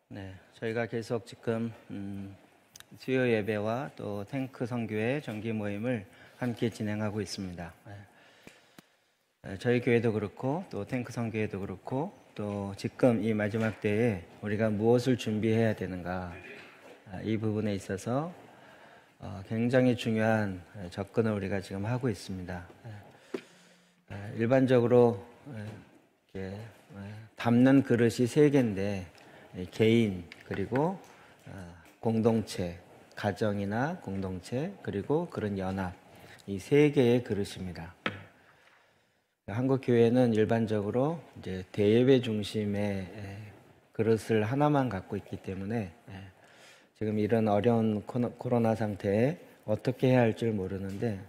네, 저희가 계속 지금 수요 예배와 또 탱크 선교회 정기 모임을 함께 진행하고 있습니다. 저희 교회도 그렇고 또 탱크 선교회도 그렇고 또 지금 이 마지막 때에 우리가 무엇을 준비해야 되는가, 이 부분에 있어서 굉장히 중요한 접근을 우리가 지금 하고 있습니다. 일반적으로 이렇게 담는 그릇이 세 개인데, 개인, 그리고 공동체, 가정이나 공동체, 그리고 그런 연합, 이 세 개의 그릇입니다. 한국 교회는 일반적으로 이제 대예배 중심의 그릇을 하나만 갖고 있기 때문에 지금 이런 어려운 코로나 상태에 어떻게 해야 할지 모르는데,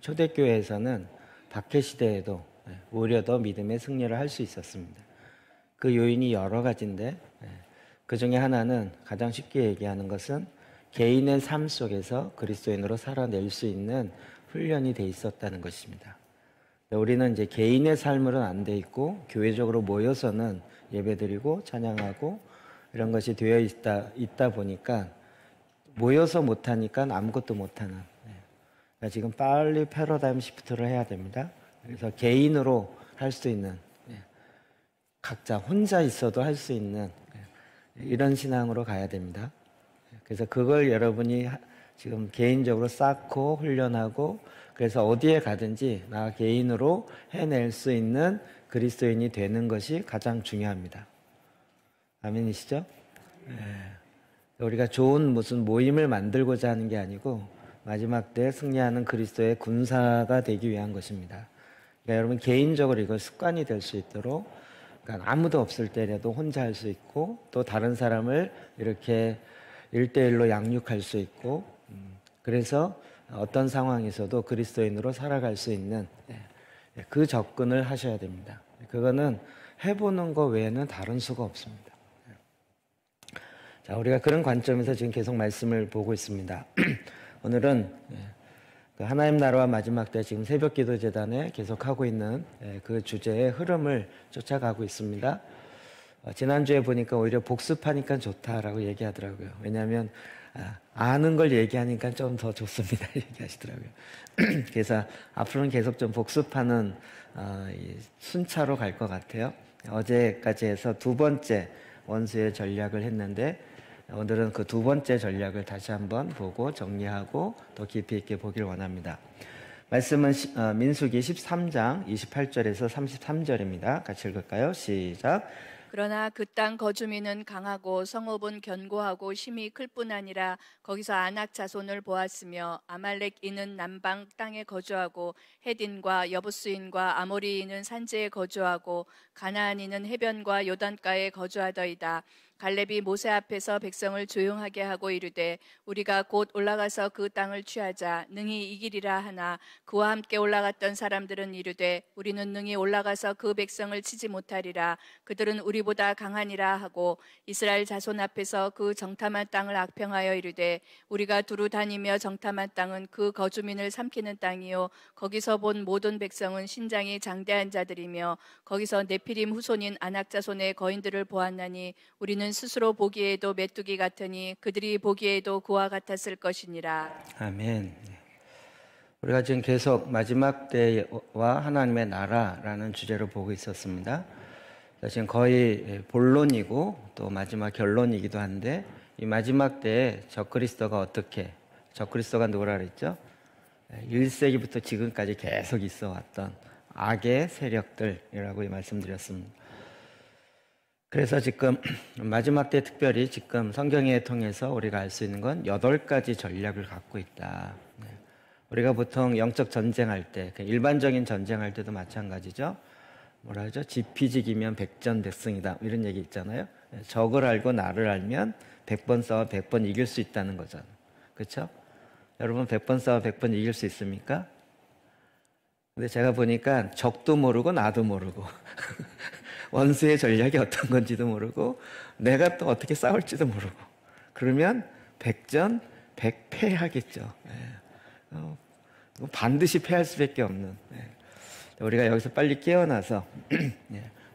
초대교회에서는 박해 시대에도 오히려 더 믿음의 승리를 할 수 있었습니다. 그 요인이 여러 가지인데, 그 중에 하나는 가장 쉽게 얘기하는 것은 개인의 삶 속에서 그리스도인으로 살아낼 수 있는 훈련이 돼 있었다는 것입니다. 우리는 이제 개인의 삶으로는 안 돼 있고 교회적으로 모여서는 예배드리고 찬양하고 이런 것이 되어 있다 보니까 모여서 못하니까 아무것도 못하는, 그러니까 지금 빨리 패러다임 시프트를 해야 됩니다. 그래서 개인으로 할 수 있는, 각자 혼자 있어도 할 수 있는 이런 신앙으로 가야 됩니다. 그래서 그걸 여러분이 지금 개인적으로 쌓고 훈련하고, 그래서 어디에 가든지 나 개인으로 해낼 수 있는 그리스도인이 되는 것이 가장 중요합니다. 아멘이시죠? 우리가 좋은 무슨 모임을 만들고자 하는 게 아니고 마지막 때 승리하는 그리스도의 군사가 되기 위한 것입니다. 그러니까 여러분 개인적으로 이걸 습관이 될 수 있도록, 그러니까 아무도 없을 때라도 혼자 할 수 있고, 또 다른 사람을 이렇게 1대1로 양육할 수 있고, 그래서 어떤 상황에서도 그리스도인으로 살아갈 수 있는 그 접근을 하셔야 됩니다. 그거는 해보는 것 외에는 다른 수가 없습니다. 자, 우리가 그런 관점에서 지금 계속 말씀을 보고 있습니다. 오늘은 하나님 나라와 마지막 때 지금 새벽기도 재단에 계속하고 있는 그 주제의 흐름을 쫓아가고 있습니다. 지난주에 보니까 오히려 복습하니까 좋다라고 얘기하더라고요. 왜냐하면 아는 걸 얘기하니까 좀 더 좋습니다 얘기하시더라고요. 그래서 앞으로는 계속 좀 복습하는 순차로 갈 것 같아요. 어제까지 해서 두 번째 원수의 전략을 했는데, 오늘은 그 두 번째 전략을 다시 한번 보고 정리하고 더 깊이 있게 보길 원합니다. 말씀은 민수기 13장 28절에서 33절입니다. 같이 읽을까요? 시작. 그러나 그 땅 거주민은 강하고 성읍은 견고하고 힘이 클 뿐 아니라 거기서 아낙 자손을 보았으며 아말렉인은 남방 땅에 거주하고 헷인과 여부스인과 아모리인은 산지에 거주하고 가나안인은 해변과 요단가에 거주하더이다. 갈렙이 모세 앞에서 백성을 조용하게 하고 이르되 우리가 곧 올라가서 그 땅을 취하자 능히 이기리라 하나, 그와 함께 올라갔던 사람들은 이르되 우리는 능히 올라가서 그 백성을 치지 못하리라. 그들은 우리보다 강하니라 하고 이스라엘 자손 앞에서 그 정탐한 땅을 악평하여 이르되 우리가 두루 다니며 정탐한 땅은 그 거주민을 삼키는 땅이요 거기서 본 모든 백성은 신장이 장대한 자들이며 거기서 네피림 후손인 아낙 자손의 거인들을 보았나니 우리는 스스로 보기에도 메뚜기 같으니 그들이 보기에도 그와 같았을 것이니라. 아멘. 우리가 지금 계속 마지막 때와 하나님의 나라라는 주제로 보고 있었습니다. 지금 거의 본론이고 또 마지막 결론이기도 한데, 이 마지막 때에 적그리스도가 어떻게, 적그리스도가 누구라 그랬죠? 1세기부터 지금까지 계속 있어 왔던 악의 세력들이라고 말씀드렸습니다. 그래서 지금 마지막 때 특별히 지금 성경에 통해서 우리가 알 수 있는 건 8가지 전략을 갖고 있다. 우리가 보통 영적 전쟁할 때, 일반적인 전쟁할 때도 마찬가지죠. 뭐라 하죠? 지피지기면 백전백승이다, 이런 얘기 있잖아요. 적을 알고 나를 알면 100번 싸워 100번 이길 수 있다는 거잖아요. 그렇죠? 여러분 100번 싸워 100번 이길 수 있습니까? 근데 제가 보니까 적도 모르고 나도 모르고 원수의 전략이 어떤 건지도 모르고 내가 또 어떻게 싸울지도 모르고 그러면 100전 100패 하겠죠. 반드시 패할 수밖에 없는. 우리가 여기서 빨리 깨어나서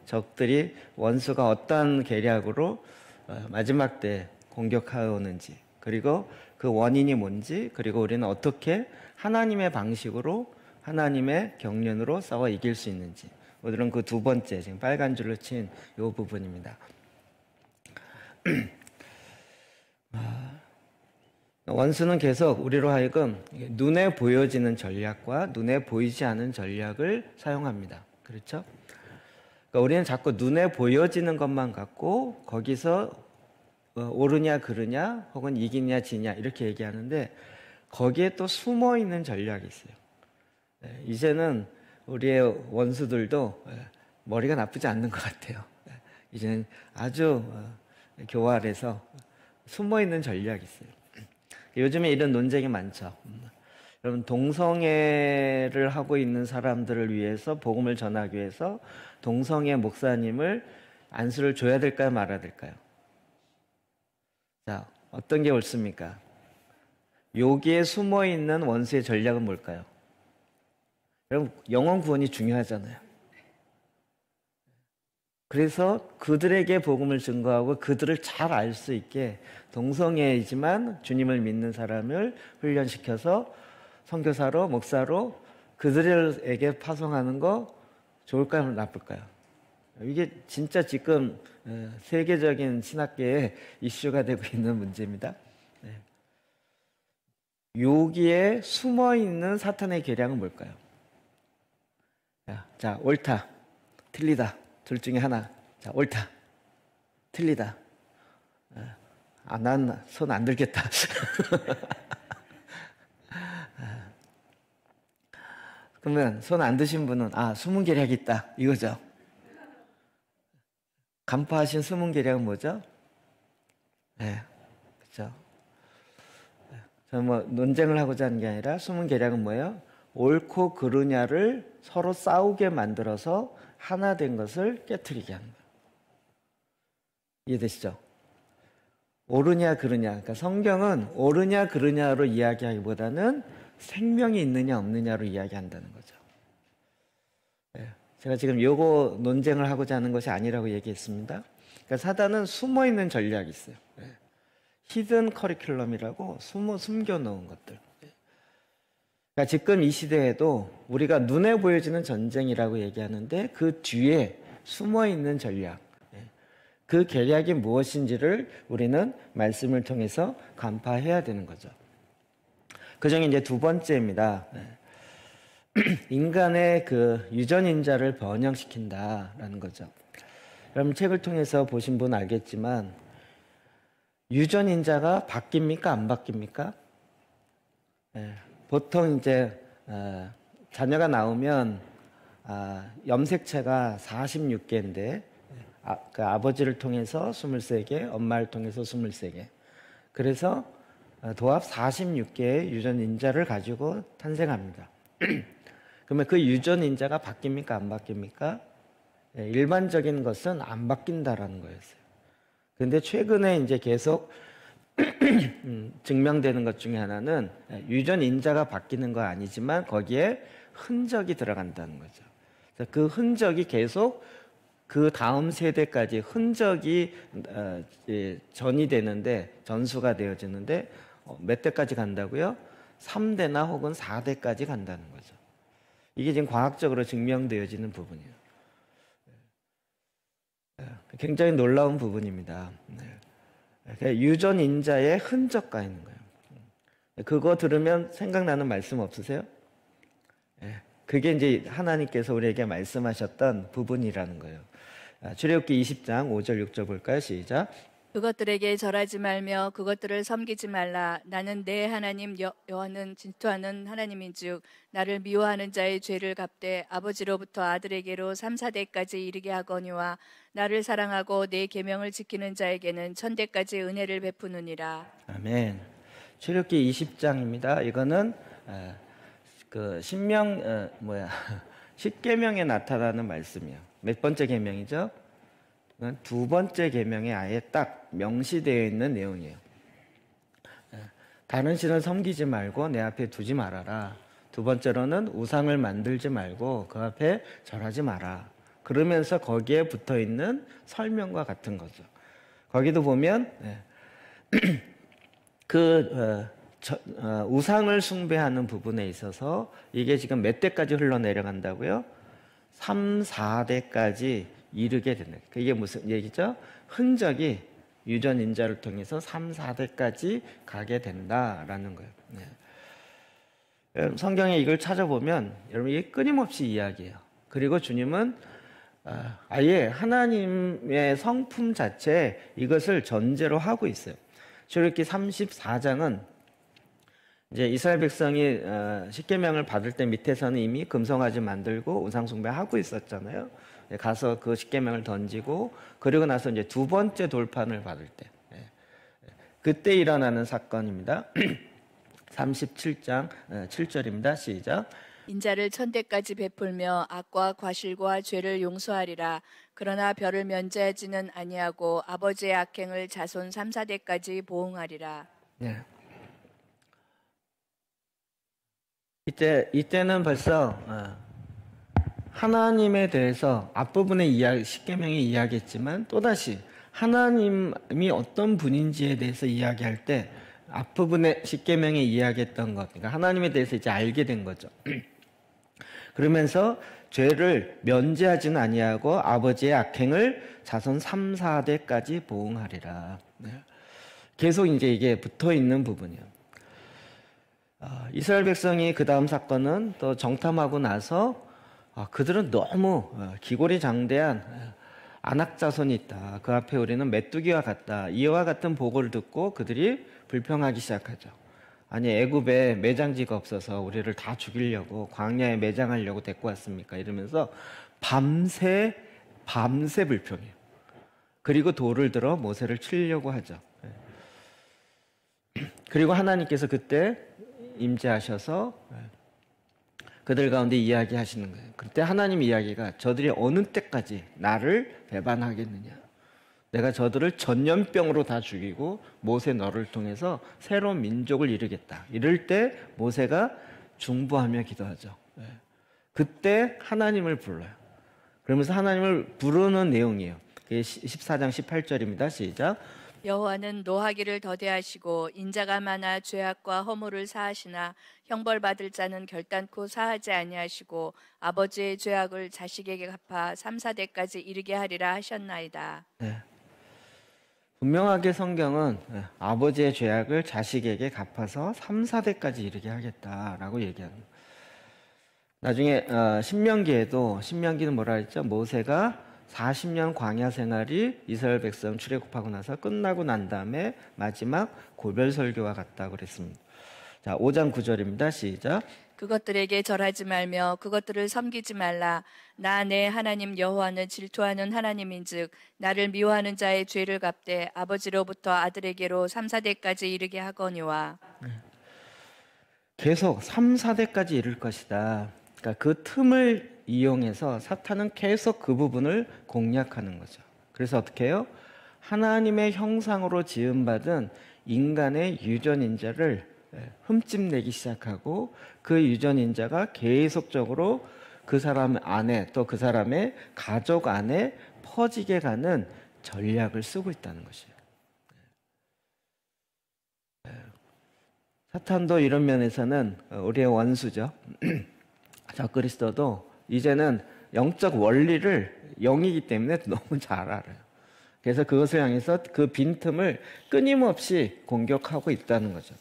적들이 원수가 어떤 계략으로 마지막 때 공격하오는지, 그리고 그 원인이 뭔지, 그리고 우리는 어떻게 하나님의 방식으로, 하나님의 경륜으로 싸워 이길 수 있는지, 오늘은 그 두 번째 지금 빨간 줄로 친 이 부분입니다. 원수는 계속 우리로 하여금 눈에 보여지는 전략과 눈에 보이지 않은 전략을 사용합니다. 그렇죠? 그러니까 우리는 자꾸 눈에 보여지는 것만 갖고 거기서 옳으냐 그르냐 혹은 이기냐 지냐 이렇게 얘기하는데, 거기에 또 숨어 있는 전략이 있어요. 이제는 우리의 원수들도 머리가 나쁘지 않는 것 같아요. 이제는 아주 교활해서 숨어 있는 전략이 있어요. 요즘에 이런 논쟁이 많죠. 여러분, 동성애를 하고 있는 사람들을 위해서, 복음을 전하기 위해서 동성애 목사님을 안수를 줘야 될까요, 말아야 될까요? 자, 어떤 게 옳습니까? 여기에 숨어 있는 원수의 전략은 뭘까요? 여러분, 영혼 구원이 중요하잖아요. 그래서 그들에게 복음을 증거하고 그들을 잘 알 수 있게 동성애이지만 주님을 믿는 사람을 훈련시켜서 선교사로, 목사로 그들에게 파송하는 거 좋을까요, 나쁠까요? 이게 진짜 지금 세계적인 신학계의 이슈가 되고 있는 문제입니다. 여기에 숨어 있는 사탄의 계략은 뭘까요? 자, 옳다, 틀리다. 둘 중에 하나. 자, 옳다, 틀리다. 난 손 안 들겠다. 그러면 손 안 드신 분은 숨은 계략이 있다 이거죠. 간파하신 숨은 계략은 뭐죠? 네, 그렇죠. 저는 뭐 논쟁을 하고자 하는 게 아니라 숨은 계략은 뭐예요? 옳고 그르냐를 서로 싸우게 만들어서 하나 된 것을 깨트리게 하는 거예요. 이해되시죠? 옳으냐 그르냐. 그러니까 성경은 옳으냐 그르냐로 이야기하기보다는 생명이 있느냐 없느냐로 이야기한다는 거죠. 제가 지금 요거 논쟁을 하고자 하는 것이 아니라고 얘기했습니다. 그러니까 사단은 숨어 있는 전략이 있어요. 히든 커리큘럼이라고 숨겨놓은 것들. 그러니까 지금 이 시대에도 우리가 눈에 보여지는 전쟁이라고 얘기하는데 그 뒤에 숨어 있는 전략, 그 계략이 무엇인지를 우리는 말씀을 통해서 간파해야 되는 거죠. 그중에 이제 두 번째입니다. 인간의 그 유전인자를 변형시킨다라는 거죠. 여러분, 책을 통해서 보신 분 알겠지만 유전인자가 바뀝니까, 안 바뀝니까? 보통 이제 자녀가 나오면 염색체가 46개인데 그 아버지를 통해서 23개, 엄마를 통해서 23개. 그래서 도합 46개의 유전인자를 가지고 탄생합니다. 그러면 그 유전인자가 바뀝니까, 안 바뀝니까? 일반적인 것은 안 바뀐다라는 거였어요. 그런데 최근에 이제 계속 증명되는 것 중에 하나는 유전인자가 바뀌는 건 아니지만 거기에 흔적이 들어간다는 거죠. 그래서 그 흔적이 계속 그 다음 세대까지 흔적이 전이 되는데, 전수가 되어지는데 몇 대까지 간다고요? 3대나 혹은 4대까지 간다는 거죠. 이게 지금 과학적으로 증명되어지는 부분이에요. 굉장히 놀라운 부분입니다. 유전인자의 흔적가 있는 거예요. 그거 들으면 생각나는 말씀 없으세요? 그게 이제 하나님께서 우리에게 말씀하셨던 부분이라는 거예요. 출애굽기 20장 5절 6절 볼까요? 시작. 그것들에게 절하지 말며 그것들을 섬기지 말라. 나는 내 하나님 여호와는 질투하는 하나님인즉 나를 미워하는 자의 죄를 갚되 아버지로부터 아들에게로 3, 4대까지 이르게 하거니와 나를 사랑하고 내 계명을 지키는 자에게는 천대까지 은혜를 베푸느니라. 아멘. 출애굽기 20장입니다. 이거는 그 십계명에 나타나는 말씀이에요. 몇 번째 계명이죠? 두 번째 계명에 아예 딱 명시되어 있는 내용이에요. 다른 신을 섬기지 말고 내 앞에 두지 말아라. 두 번째로는 우상을 만들지 말고 그 앞에 절하지 마라. 그러면서 거기에 붙어 있는 설명과 같은 거죠. 거기도 보면 우상을 숭배하는 부분에 있어서 이게 지금 몇 대까지 흘러내려간다고요? 3, 4대까지 이르게 되는. 이게 무슨 얘기죠? 흔적이 유전인자를 통해서 3, 4대까지 가게 된다라는 거예요. 성경에 이걸 찾아보면 여러분 이게 끊임없이 이야기해요. 그리고 주님은 아예 하나님의 성품 자체에 이것을 전제로 하고 있어요. 출애굽기 34장은 이제 이스라엘 백성이 십계명을 받을 때 밑에서는 이미 금송아지 만들고 우상 숭배하고 있었잖아요. 가서 그 십계명을 던지고 그리고 나서 이제 두 번째 돌판을 받을 때 그때 일어나는 사건입니다. 37장 7절입니다. 시작. 인자를 천대까지 베풀며 악과 과실과 죄를 용서하리라. 그러나 별을 면제하지는 아니하고 아버지의 악행을 자손 3, 4대까지 보응하리라. 네. 이때는 벌써 하나님에 대해서 앞부분에 십계명에 이야기했지만 또다시 하나님이 어떤 분인지에 대해서 이야기할 때 앞부분에 십계명에 이야기했던 것, 그러니까 하나님에 대해서 이제 알게 된 거죠. 그러면서 죄를 면제하지는 아니하고 아버지의 악행을 자손 3, 4대까지 보응하리라. 계속 이제 이게 붙어 있는 부분이에요. 이스라엘 백성이 그 다음 사건은 또 정탐하고 나서 그들은 너무 기골이 장대한 안악 자손이 있다. 그 앞에 우리는 메뚜기와 같다. 이와 같은 보고를 듣고 그들이 불평하기 시작하죠. 아니 애굽에 매장지가 없어서 우리를 다 죽이려고 광야에 매장하려고 데리고 왔습니까? 이러면서 밤새 불평해요. 그리고 돌을 들어 모세를 치려고 하죠. 그리고 하나님께서 그때 임재하셔서 그들 가운데 이야기하시는 거예요. 그때 하나님 이야기가 저들이 어느 때까지 나를 배반하겠느냐. 내가 저들을 전염병으로 다 죽이고 모세 너를 통해서 새로운 민족을 이루겠다. 이럴 때 모세가 중보하며 기도하죠. 그때 하나님을 불러요. 그러면서 하나님을 부르는 내용이에요. 14장 18절입니다. 시작. 여호와는 노하기를 더디하시고 인자가 많아 죄악과 허물을 사하시나 형벌받을 자는 결단코 사하지 아니하시고 아버지의 죄악을 자식에게 갚아 3, 4대까지 이르게 하리라 하셨나이다. 네. 분명하게 성경은 아버지의 죄악을 자식에게 갚아서 3, 4대까지 이르게 하겠다라고 얘기합니다. 나중에 신명기는 뭐라 했죠? 모세가 40년 광야 생활이 이스라엘 백성 출애굽하고 나서 끝나고 난 다음에 마지막 고별 설교와 같다고 그랬습니다. 자, 5장 9절입니다. 시작. 그것들에게 절하지 말며 그것들을 섬기지 말라. 나 내 하나님 여호와는 질투하는 하나님인즉 나를 미워하는 자의 죄를 갚되 아버지로부터 아들에게로 3, 4대까지 이르게 하거니와. 계속 3, 4대까지 이를 것이다. 그러니까 그 틈을 이용해서 사탄은 계속 그 부분을 공략하는 거죠. 그래서 어떻게 해요? 하나님의 형상으로 지음받은 인간의 유전인자를 흠집내기 시작하고 그 유전인자가 계속적으로 그 사람 안에 또 그 사람의 가족 안에 퍼지게 가는 전략을 쓰고 있다는 것이에요. 사탄도 이런 면에서는 우리의 원수죠. 적그리스도도 이제는 영적 원리를 영이기 때문에 너무 잘 알아요. 그래서 그것을 향해서 그 빈틈을 끊임없이 공격하고 있다는 거죠.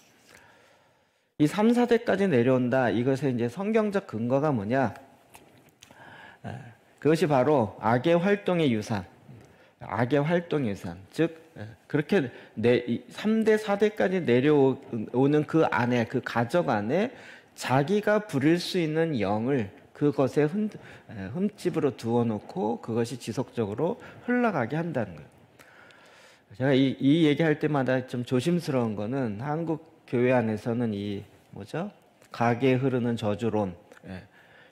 이 3, 4대까지 내려온다. 이것의 이제 성경적 근거가 뭐냐? 그것이 바로 악의 활동의 유산. 악의 활동의 유산. 즉 그렇게 3대, 4대까지 내려오는 그 안에, 그 가족 안에 자기가 부릴 수 있는 영을 그것에 흠집으로 두어놓고 그것이 지속적으로 흘러가게 한다는 거예요. 제가 이 얘기할 때마다 좀 조심스러운 거는 한국 교회 안에서는 가게에 흐르는 저주론,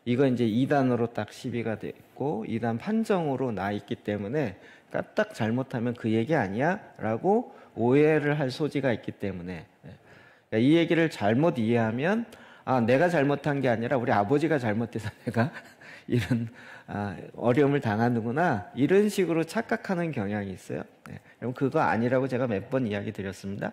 이거 이제 2단으로 딱 시비가 됐고 2단 판정으로 나 있기 때문에 까딱 잘못하면 그 얘기 아니야? 라고 오해를 할 소지가 있기 때문에 이 얘기를 잘못 이해하면 내가 잘못한 게 아니라 우리 아버지가 잘못해서 내가 이런 어려움을 당하는구나 이런 식으로 착각하는 경향이 있어요. 그럼 그거 아니라고 제가 몇 번 이야기 드렸습니다.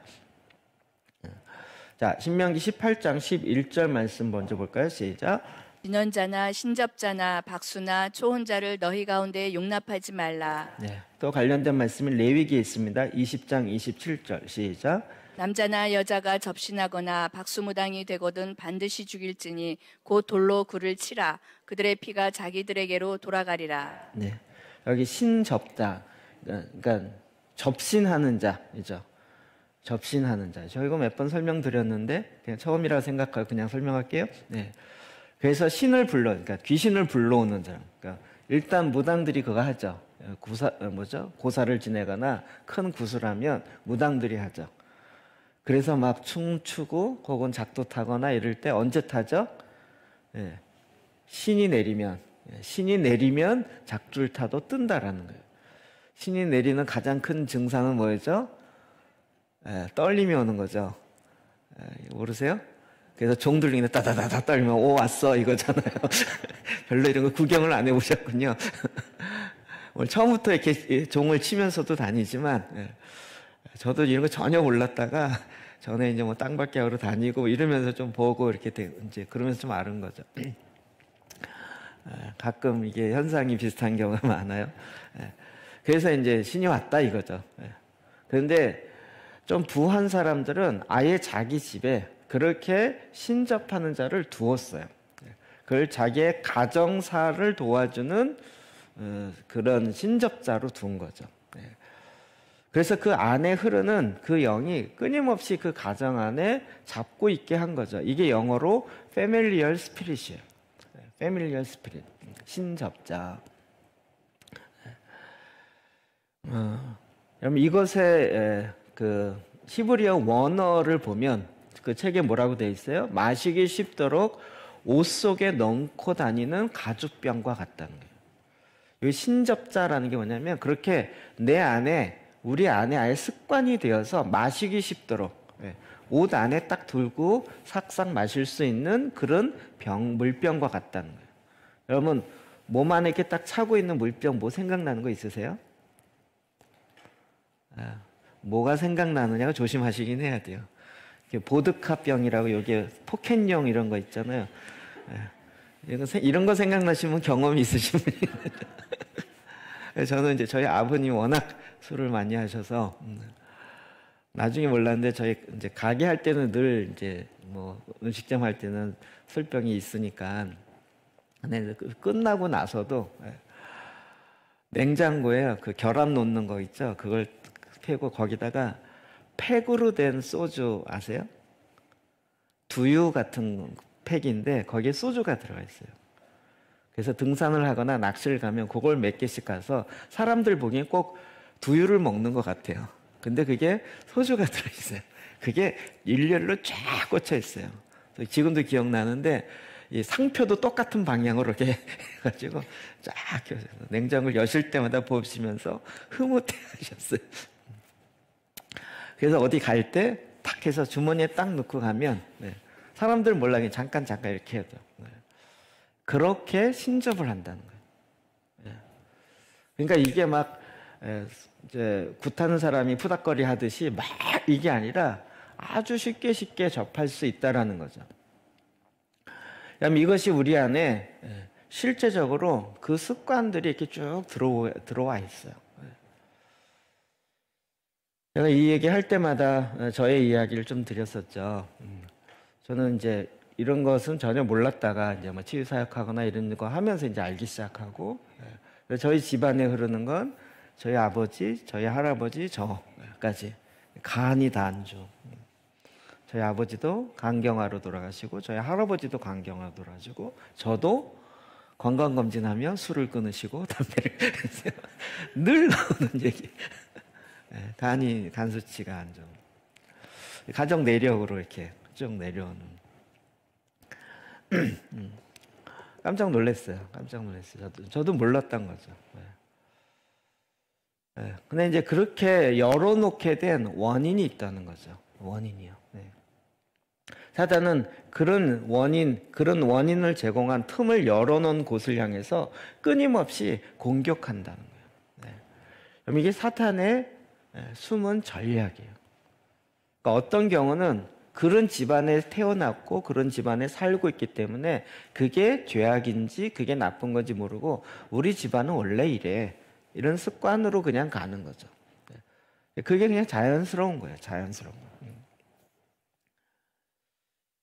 자, 신명기 18장 11절 말씀 먼저 볼까요? 시작. 진언자나 신접자나 박수나 초혼자를 너희 가운데 용납하지 말라. 네, 또 관련된 말씀이 레위기에 있습니다. 20장 27절 시작. 남자나 여자가 접신하거나 박수무당이 되거든 반드시 죽일지니 곧 돌로 그를 치라. 그들의 피가 자기들에게로 돌아가리라. 네, 여기 신접자, 그러니까 접신하는 자이죠. 접신하는 자. 저 이거 몇 번 설명드렸는데 그냥 처음이라 생각하고 그냥 설명할게요. 네. 그래서 신을 불러, 그러니까 귀신을 불러오는 사람. 그러니까 일단 무당들이 그거 하죠. 고사를 지내거나 큰 구슬하면 무당들이 하죠. 그래서 막 춤추고 혹은 작도 타거나 이럴 때 언제 타죠? 예. 신이 내리면 작줄 타도 뜬다라는 거예요. 신이 내리는 가장 큰 증상은 뭐였죠? 떨림이 오는 거죠. 모르세요? 그래서 종들링이 따다다다 떨면 오 왔어 이거잖아요. 별로 이런 거 구경을 안 해보셨군요. 오늘 처음부터 이렇게 종을 치면서도 다니지만 저도 이런 거 전혀 몰랐다가 전에 이제 뭐 땅밟기 하러 다니고 이러면서 좀 보고 이렇게 이제 그러면서 좀 아는 거죠. 가끔 이게 현상이 비슷한 경우가 많아요. 그래서 이제 신이 왔다 이거죠. 그런데 좀 부한 사람들은 아예 자기 집에 그렇게 신접하는 자를 두었어요. 그걸 자기의 가정사를 도와주는 그런 신접자로 둔 거죠. 그래서 그 안에 흐르는 그 영이 끊임없이 그 가정 안에 잡고 있게 한 거죠. 이게 영어로 familiar spirit이에요. familiar spirit, 신접자. 그럼 이것의 그 히브리어 원어를 보면 그 책에 뭐라고 되어 있어요? 마시기 쉽도록 옷 속에 넣고 다니는 가죽병과 같다는 거예요. 이 신접자라는 게 뭐냐면 그렇게 우리 안에 아예 습관이 되어서 마시기 쉽도록 옷 안에 딱 들고 싹싹 마실 수 있는 그런 물병과 같다는 거예요. 여러분 몸 안에 이렇게 딱 차고 있는 물병 뭐 생각나는 거 있으세요? 뭐가 생각나느냐가 조심하시긴 해야 돼요. 보드카병이라고 여기 포켓용 이런 거 있잖아요. 이런 거 생각나시면 경험이 있으신 분이 저는 이제 저희 아버님 워낙 술을 많이 하셔서 나중에 몰랐는데 저희 이제 가게 할 때는 늘 이제 뭐 음식점 할 때는 술병이 있으니까 근데 끝나고 나서도 냉장고에 그 결합 놓는 거 있죠. 그걸 패고 거기다가 팩으로 된 소주 아세요? 두유 같은 팩인데 거기에 소주가 들어가 있어요. 그래서 등산을 하거나 낚시를 가면 그걸 몇 개씩 가서 사람들 보기엔 꼭 두유를 먹는 것 같아요. 근데 그게 소주가 들어있어요. 그게 일렬로 쫙 꽂혀 있어요. 지금도 기억나는데 이 상표도 똑같은 방향으로 이렇게 해가지고 쫙 냉장고를 여실 때마다 보시면서 흐뭇해하셨어요. 그래서 어디 갈 때 탁 해서 주머니에 딱 넣고 가면 사람들 몰라게 잠깐 이렇게 해도 그렇게 신접을 한다는 거예요. 그러니까 이게 막 이제 굿하는 사람이 푸닥거리 하듯이 막 이게 아니라 아주 쉽게 접할 수 있다라는 거죠. 그럼 이것이 우리 안에 실제적으로 그 습관들이 이렇게 쭉 들어와 있어요. 제가 이 얘기 할 때마다 저의 이야기를 좀 드렸었죠. 저는 이제 이런 것은 전혀 몰랐다가 이제 뭐 치유 사역하거나 이런 거 하면서 이제 알기 시작하고, 저희 집안에 흐르는 건 저희 아버지, 저희 할아버지, 저까지 간이 다 안 좋. 저희 아버지도 간경화로 돌아가시고, 저희 할아버지도 간경화로 돌아가시고, 저도 건강검진하면 술을 끊으시고 담배를 늘 나오는 얘기. 간 수치가 안 좋은 가정 내력으로 이렇게 쭉 내려오는. 깜짝 놀랐어요. 저도 몰랐던 거죠. 근데 이제 그렇게 열어놓게 된 원인이 있다는 거죠. 원인이요. 사단은 그런 원인을 제공한 틈을 열어놓은 곳을 향해서 끊임없이 공격한다는 거예요. 그럼 이게 사탄의 숨은 전략이에요. 그러니까 어떤 경우는 그런 집안에 태어났고 그런 집안에 살고 있기 때문에 그게 죄악인지 그게 나쁜 건지 모르고 우리 집안은 원래 이래. 이런 습관으로 그냥 가는 거죠. 그게 그냥 자연스러운 거예요. 자연스러운 거.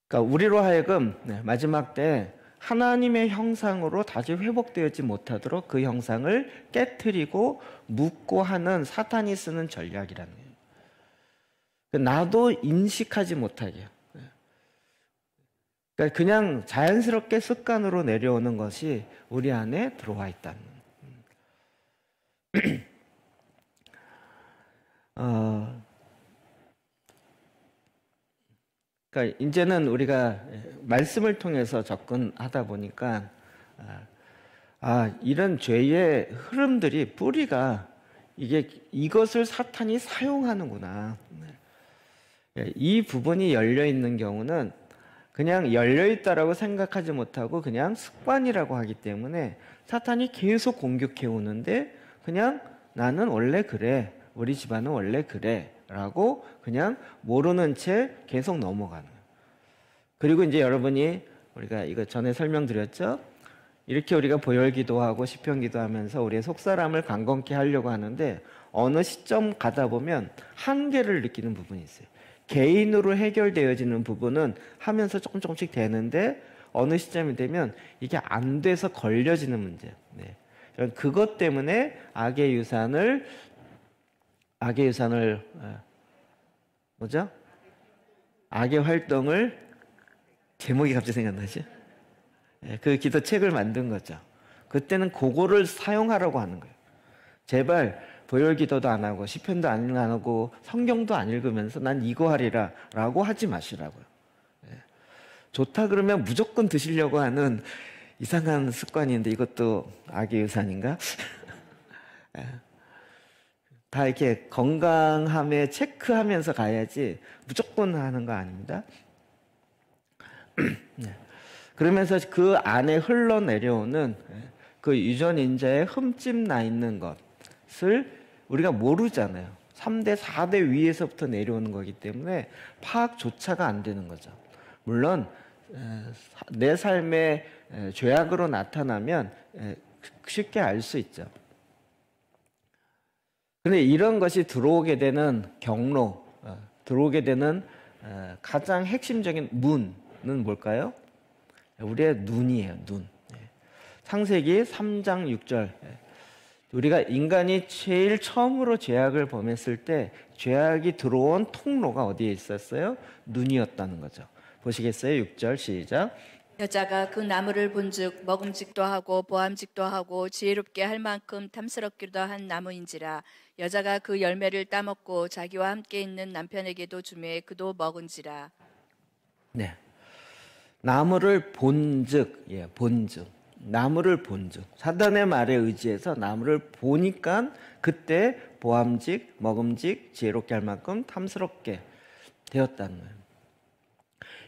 그러니까 우리로 하여금 마지막 때 하나님의 형상으로 다시 회복되지 못하도록 그 형상을 깨트리고 묻고 하는 사탄이 쓰는 전략이라는 거예요. 나도 인식하지 못하게. 그러니까 그냥 자연스럽게 습관으로 내려오는 것이 우리 안에 들어와 있다는 그러니까 이제는 우리가 말씀을 통해서 접근하다 보니까 이런 죄의 흐름들이 뿌리가 이것을 사탄이 사용하는구나. 이 부분이 열려 있는 경우는 그냥 열려 있다라고 생각하지 못하고 그냥 습관이라고 하기 때문에 사탄이 계속 공격해 오는데 그냥 나는 원래 그래. 우리 집안은 원래 그래. 라고 그냥 모르는 채 계속 넘어가는 거예요. 그리고 이제 여러분이 우리가 이거 전에 설명드렸죠? 이렇게 우리가 보혈 기도하고 시편 기도하면서 우리의 속사람을 강건케 하려고 하는데 어느 시점 가다 보면 한계를 느끼는 부분이 있어요. 개인으로 해결되어지는 부분은 하면서 조금씩 되는데 어느 시점이 되면 이게 안 돼서 걸려지는 문제. 그것 때문에 악의 유산을 뭐죠? 악의 활동을 제목이 갑자기 생각나지? 그 기도책을 만든 거죠. 그때는 그거를 사용하라고 하는 거예요. 제발 보혈 기도도 안 하고 시편도 안 하고 성경도 안 읽으면서 난 이거 하리라 라고 하지 마시라고요. 좋다 그러면 무조건 드시려고 하는 이상한 습관인데 이것도 악의 유산인가? 다 이렇게 건강함에 체크하면서 가야지 무조건 하는 거 아닙니다. 그러면서 그 안에 흘러내려오는 그 유전인자에 흠집 나 있는 것을 우리가 모르잖아요. 3대, 4대 위에서부터 내려오는 거기 때문에 파악조차가 안 되는 거죠. 물론 내 삶에 죄악으로 나타나면 쉽게 알 수 있죠. 근데 이런 것이 들어오게 되는 경로, 들어오게 되는 가장 핵심적인 문은 뭘까요? 우리의 눈이에요, 눈. 창세기 3장 6절. 우리가 인간이 제일 처음으로 죄악을 범했을 때 죄악이 들어온 통로가 어디에 있었어요? 눈이었다는 거죠. 보시겠어요? 6절 시작. 여자가 그 나무를 본즉 먹음직도 하고 보암직도 하고 지혜롭게 할 만큼 탐스럽기도 한 나무인지라. 여자가 그 열매를 따먹고 자기와 함께 있는 남편에게도 주매 그도 먹은지라. 네. 나무를 본즉, 본즉. 나무를 본즉. 사단의 말에 의지해서 나무를 보니까 그때 보암직, 먹음직, 지혜롭게 할 만큼 탐스럽게 되었다는 거예요.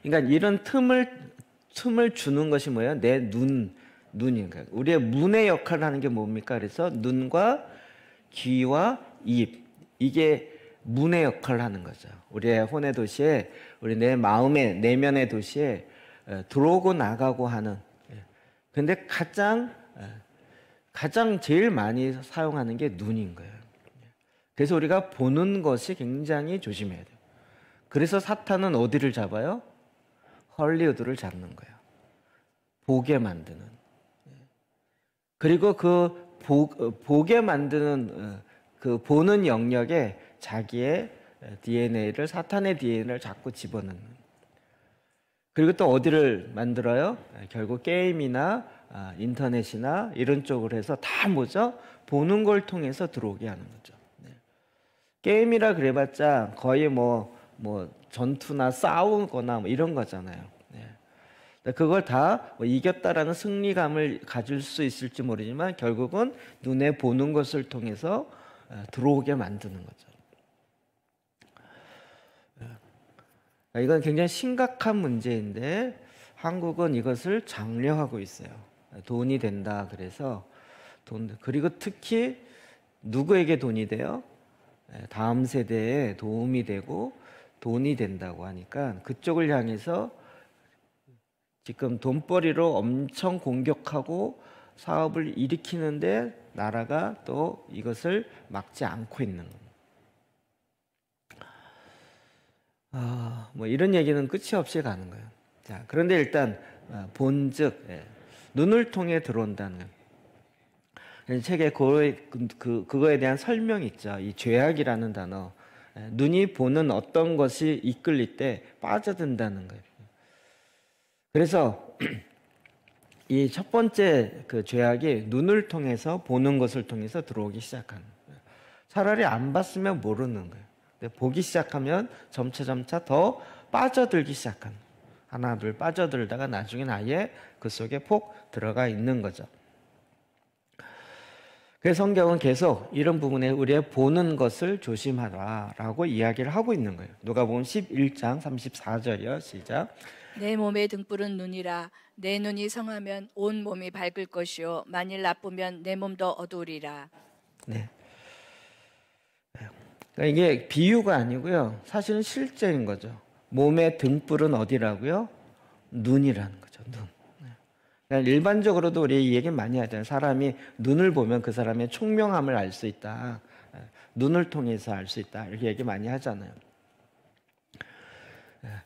그러니까 이런 틈을 주는 것이 뭐예요? 내 눈인가. 우리의 문의 역할을 하는 게 뭡니까? 그래서 눈과 귀와 입. 이게 문의 역할을 하는 거죠. 우리의 혼의 도시에, 우리 내 마음의 내면의 도시에 들어오고 나가고 하는. 근데 가장 제일 많이 사용하는 게 눈인 거예요. 그래서 우리가 보는 것이 굉장히 조심해야 돼요. 그래서 사탄은 어디를 잡아요? 헐리우드를 잡는 거예요. 보게 만드는. 그리고 보게 만드는 그 보는 영역에 자기의 DNA를, 사탄의 DNA를 자꾸 집어넣는. 그리고 또 어디를 만들어요? 결국 게임이나 인터넷이나 이런 쪽으로 해서 다 뭐죠? 보는 걸 통해서 들어오게 하는 거죠. 게임이라 그래봤자 거의 뭐 전투나 싸우거나 뭐 이런 거잖아요. 그걸 다 이겼다라는 승리감을 가질 수 있을지 모르지만 결국은 눈에 보는 것을 통해서 들어오게 만드는 거죠. 이건 굉장히 심각한 문제인데 한국은 이것을 장려하고 있어요. 돈이 된다 그래서 그리고 특히 누구에게 돈이 돼요? 다음 세대에 도움이 되고 돈이 된다고 하니까 그쪽을 향해서 지금 돈벌이로 엄청 공격하고 사업을 일으키는데 나라가 또 이것을 막지 않고 있는 겁니다. 뭐 이런 얘기는 끝이 없이 가는 거예요. 자, 그런데 일단 본즉 눈을 통해 들어온다는 거예요. 책에 그거에 대한 설명이 있죠. 이 죄악이라는 단어, 눈이 보는 어떤 것이 이끌릴 때 빠져든다는 거예요. 그래서 이 첫 번째 그 죄악이 눈을 통해서 보는 것을 통해서 들어오기 시작하는 거예요. 차라리 안 봤으면 모르는 거예요. 근데 보기 시작하면 점차 더 빠져들기 시작하는 거예요. 하나 둘 빠져들다가 나중에는 아예 그 속에 폭 들어가 있는 거죠. 그래서 성경은 계속 이런 부분에 우리의 보는 것을 조심하라라고 이야기를 하고 있는 거예요. 누가복음 11장 34절이요. 시작. 내 몸의 등불은 눈이라. 내 눈이 성하면 온 몸이 밝을 것이요 만일 나쁘면 내 몸도 어두우리라. 네. 그러니까 이게 비유가 아니고요. 사실은 실제인 거죠. 몸의 등불은 어디라고요? 눈이라는 거죠. 눈. 그러니까 일반적으로도 우리 이 얘기 많이 하잖아요. 사람이 눈을 보면 그 사람의 총명함을 알 수 있다. 눈을 통해서 알 수 있다. 이렇게 얘기 많이 하잖아요.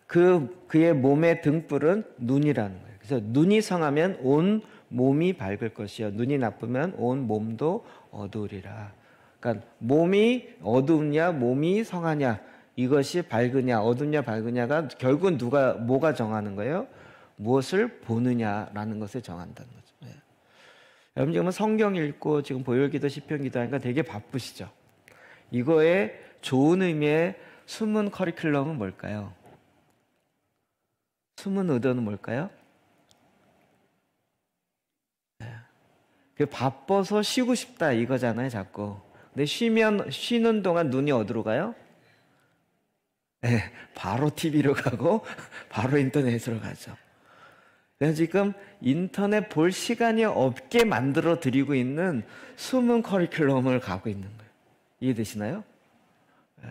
그의 몸의 등불은 눈이라는 거예요. 그래서 눈이 성하면 온 몸이 밝을 것이요. 눈이 나쁘면 온 몸도 어두우리라. 그러니까 몸이 어두우냐, 몸이 성하냐, 이것이 밝으냐, 어둡냐, 밝으냐가 결국은 뭐가 정하는 거예요? 무엇을 보느냐라는 것을 정한다는 거죠. 네. 여러분 지금 성경 읽고 지금 보혈기도 시편기도 하니까 되게 바쁘시죠? 이거의 좋은 의미의 숨은 커리큘럼은 뭘까요? 숨은 의도는 뭘까요? 네. 그 바빠서 쉬고 싶다 이거잖아요, 자꾸. 근데 쉬는 동안 눈이 어디로 가요? 네, 바로 TV로 가고 바로 인터넷으로 가죠. 그래서 지금 인터넷 볼 시간이 없게 만들어 드리고 있는 숨은 커리큘럼을 가고 있는 거예요. 이해되시나요? 네.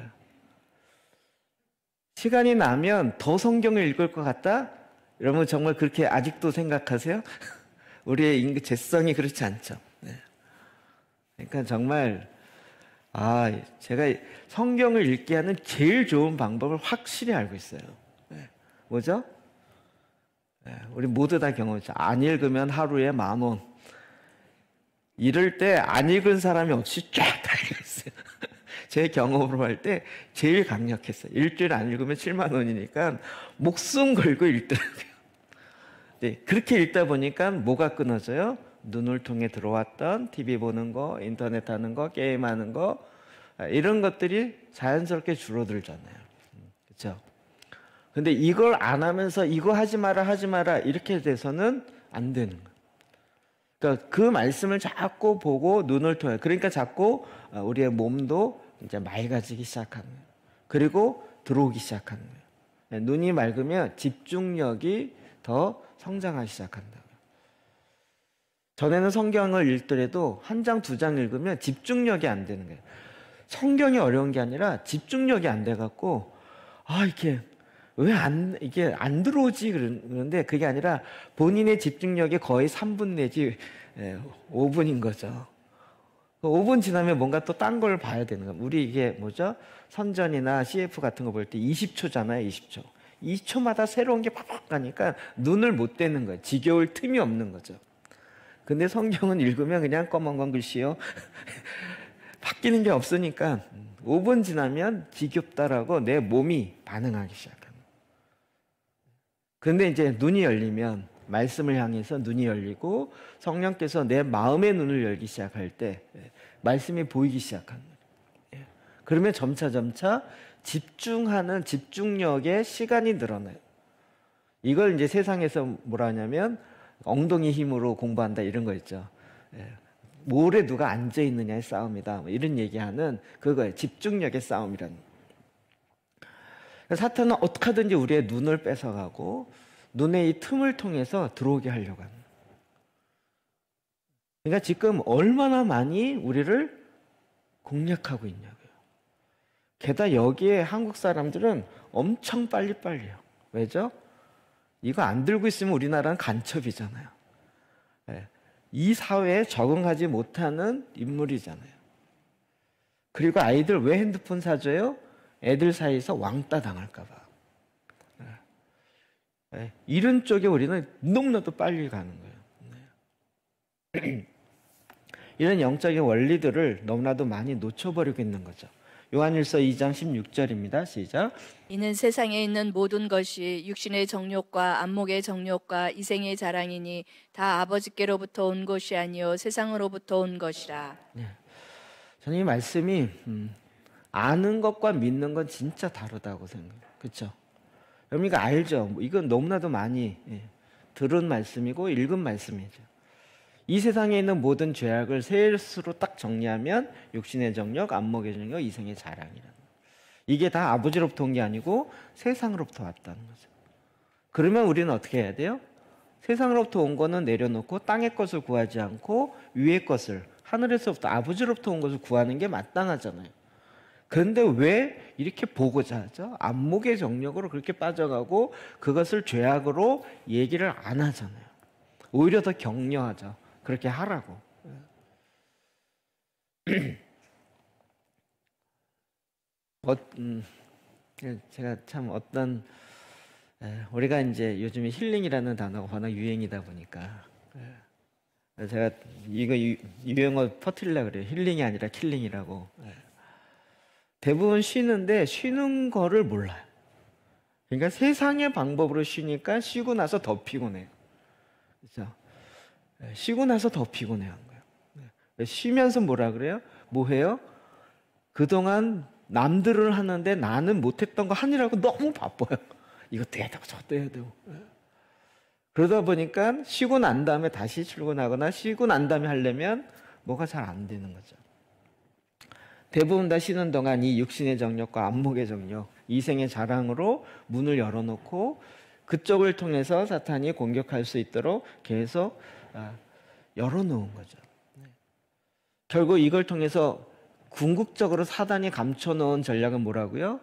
시간이 나면 더 성경을 읽을 것 같다? 여러분 정말 그렇게 아직도 생각하세요? 우리의 재성이 그렇지 않죠. 네. 그러니까 정말 제가 성경을 읽게 하는 제일 좋은 방법을 확실히 알고 있어요. 네. 뭐죠? 네. 우리 모두 다 경험했죠. 안 읽으면 하루에 10,000원. 이럴 때 안 읽은 사람이 없이 쫙 다 읽었어요. 제 경험으로 할 때 제일 강력했어요. 일주일 안 읽으면 70,000원이니까 목숨 걸고 읽더라고요. 네, 그렇게 읽다 보니까 뭐가 끊어져요? 눈을 통해 들어왔던 TV 보는 거, 인터넷 하는 거, 게임하는 거 이런 것들이 자연스럽게 줄어들잖아요. 그렇죠? 근데 이걸 안 하면서 이거 하지 마라 이렇게 돼서는 안 되는 거예요. 그러니까 그 말씀을 자꾸 보고 눈을 통해 그러니까 자꾸 우리의 몸도 이제 맑아지기 시작하는 거예요. 그리고 들어오기 시작하는 거예요. 눈이 맑으면 집중력이 더 성장하기 시작한다고요. 전에는 성경을 읽더라도 한 장, 두 장 읽으면 집중력이 안 되는 거예요. 성경이 어려운 게 아니라 집중력이 안 돼갖고 이게 이게 안 들어오지 그러는데 그게 아니라 본인의 집중력이 거의 3분 내지 5분인 거죠. 5분 지나면 뭔가 또 딴 걸 봐야 되는 거예요. 우리 이게 뭐죠? 선전이나 CF 같은 거 볼 때 20초잖아요, 20초. 20초마다 새로운 게 팍팍 가니까 눈을 못 떼는 거예요. 지겨울 틈이 없는 거죠. 근데 성경은 읽으면 그냥 검은 글씨요. 바뀌는 게 없으니까 5분 지나면 지겹다라고 내 몸이 반응하기 시작합니다. 근데 이제 눈이 열리면 말씀을 향해서 눈이 열리고 성령께서 내 마음의 눈을 열기 시작할 때 말씀이 보이기 시작합니다. 그러면 점차 집중하는 집중력의 시간이 늘어나요. 이걸 이제 세상에서 뭐라 하냐면 엉덩이 힘으로 공부한다 이런 거 있죠. 모래 누가 앉아 있느냐의 싸움이다. 이런 얘기하는 그거예요. 집중력의 싸움이라는. 사탄은 어떻게 하든지 우리의 눈을 뺏어가고 눈의 이 틈을 통해서 들어오게 하려고 합니다. 그러니까 지금 얼마나 많이 우리를 공략하고 있냐고요. 게다가 여기에 한국 사람들은 엄청 빨리빨리요. 왜죠? 이거 안 들고 있으면 우리나라는 간첩이잖아요. 예. 이 사회에 적응하지 못하는 인물이잖아요. 그리고 아이들 왜 핸드폰 사줘요? 애들 사이에서 왕따 당할까 봐. 예. 이런 쪽에 우리는 너무나도 빨리 가는 거예요. 이런 영적인 원리들을 너무나도 많이 놓쳐버리고 있는 거죠. 요한일서 2장 16절입니다. 시작. 이는 세상에 있는 모든 것이 육신의 정욕과 안목의 정욕과 이생의 자랑이니 다 아버지께로부터 온 것이 아니요 세상으로부터 온 것이라. 저는 이 말씀이 아는 것과 믿는 건 진짜 다르다고 생각해요. 그렇죠? 여러분이가 알죠? 이건 너무나도 많이 들은 말씀이고 읽은 말씀이죠. 이 세상에 있는 모든 죄악을 셋으로 딱 정리하면 육신의 정욕, 안목의 정욕, 이생의 자랑이라는 거예요. 이게 다 아버지로부터 온 게 아니고 세상으로부터 왔다는 거죠. 그러면 우리는 어떻게 해야 돼요? 세상으로부터 온 거는 내려놓고 땅의 것을 구하지 않고 위의 것을, 하늘에서부터 아버지로부터 온 것을 구하는 게 마땅하잖아요. 그런데 왜 이렇게 보고자 하죠? 안목의 정욕으로 그렇게 빠져가고 그것을 죄악으로 얘기를 안 하잖아요. 오히려 더 격려하죠. 그렇게 하라고. 제가 참 우리가 이제 요즘에 힐링이라는 단어가 워낙 유행이다 보니까 제가 이거 유행어 퍼뜨리려고 그래요. 힐링이 아니라 킬링이라고. 대부분 쉬는데 쉬는 거를 몰라요. 그러니까 세상의 방법으로 쉬니까 쉬고 나서 더 피곤해요. 그렇죠? 쉬고 나서 더 피곤해한 거예요. 쉬면서 뭐라 그래요? 뭐 해요? 그동안 남들을 하는데 나는 못했던 거 하느라고 너무 바빠요. 이것도 해야 되고 저것도 해야 되고. 그러다 보니까 쉬고 난 다음에 다시 출근하거나 쉬고 난 다음에 하려면 뭐가 잘 안 되는 거죠. 대부분 다 쉬는 동안 이 육신의 정욕과 안목의 정욕, 이생의 자랑으로 문을 열어놓고 그쪽을 통해서 사탄이 공격할 수 있도록 계속 열어놓은 거죠. 결국 이걸 통해서 궁극적으로 사단이 감춰놓은 전략은 뭐라고요?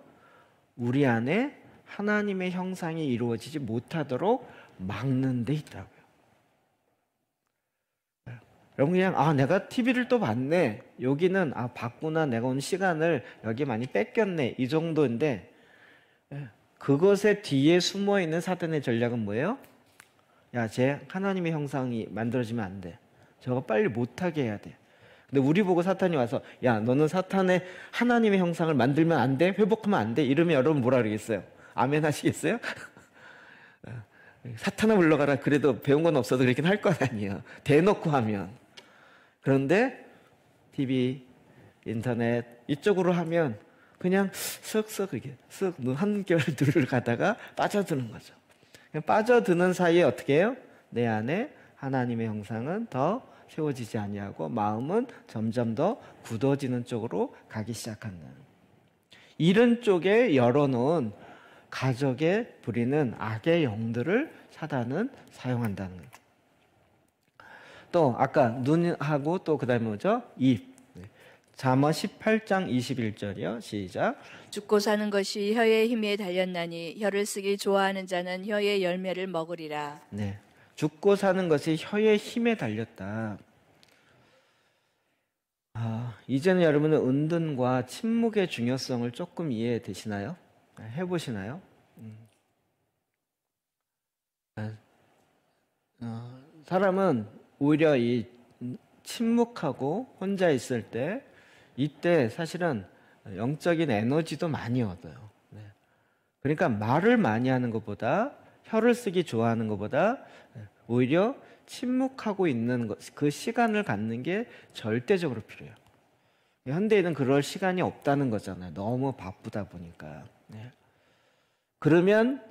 우리 안에 하나님의 형상이 이루어지지 못하도록 막는 데 있더라고요. 여러분 그냥 내가 TV를 또 봤네. 여기는 봤구나. 내가 온 시간을 여기 많이 뺏겼네. 이 정도인데 그것의 뒤에 숨어있는 사단의 전략은 뭐예요? 야, 쟤 하나님의 형상이 만들어지면 안 돼. 저거 빨리 못하게 해야 돼. 근데 우리 보고 사탄이 와서 야, 너는 사탄의 하나님의 형상을 만들면 안 돼? 회복하면 안 돼? 이러면 여러분 뭐라 그러겠어요? 아멘 하시겠어요? 사탄아 물러가라. 그래도 배운 건 없어도 그렇긴 할 거 아니에요. 대놓고 하면. 그런데 TV, 인터넷 이쪽으로 하면 그냥 쓱쓱 이렇게 쓱 한결 둘을 가다가 빠져드는 거죠. 빠져드는 사이에 어떻게 해요? 내 안에 하나님의 형상은 더 세워지지 아니하고 마음은 점점 더 굳어지는 쪽으로 가기 시작한다. 이런 쪽에 열어놓은 가족에 부리는 악의 영들을 사단은 사용한다는 거예요. 또 아까 눈하고 또 그다음에 뭐죠? 입. 잠언 18장 21절이요. 시작. 죽고 사는 것이 혀의 힘에 달렸나니 혀를 쓰기 좋아하는 자는 혀의 열매를 먹으리라. 네. 죽고 사는 것이 혀의 힘에 달렸다. 이제는 여러분은 은둔과 침묵의 중요성을 조금 이해되시나요? 해보시나요? 사람은 오히려 이 침묵하고 혼자 있을 때 이때 사실은 영적인 에너지도 많이 얻어요. 그러니까 말을 많이 하는 것보다 혀를 쓰기 좋아하는 것보다 오히려 침묵하고 있는 것, 그 시간을 갖는 게 절대적으로 필요해요. 현대인은 그럴 시간이 없다는 거잖아요. 너무 바쁘다 보니까. 그러면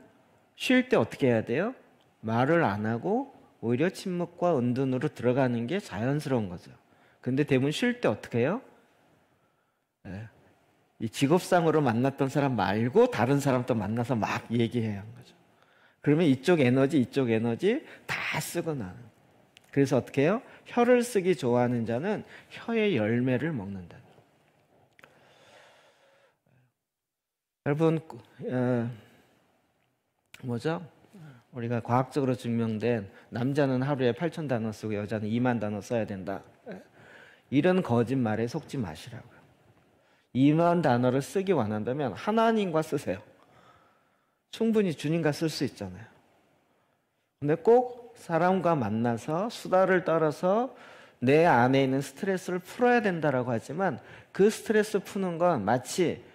쉴 때 어떻게 해야 돼요? 말을 안 하고 오히려 침묵과 은둔으로 들어가는 게 자연스러운 거죠. 근데 대부분 쉴 때 어떻게 해요? 이 직업상으로 만났던 사람 말고 다른 사람 또 만나서 막 얘기해야 하는 거죠. 그러면 이쪽 에너지 다 쓰고 나는. 그래서 어떻게 해요? 혀를 쓰기 좋아하는 자는 혀의 열매를 먹는다. 여러분, 뭐죠? 우리가 과학적으로 증명된 남자는 하루에 8,000단어 쓰고 여자는 2만 단어 써야 된다. 이런 거짓말에 속지 마시라고요. 2만 단어를 쓰기 원한다면 하나님과 쓰세요. 충분히 주님과 쓸 수 있잖아요. 근데 꼭 사람과 만나서 수다를 떨어서 내 안에 있는 스트레스를 풀어야 된다라고 하지만 그 스트레스 푸는 건 마치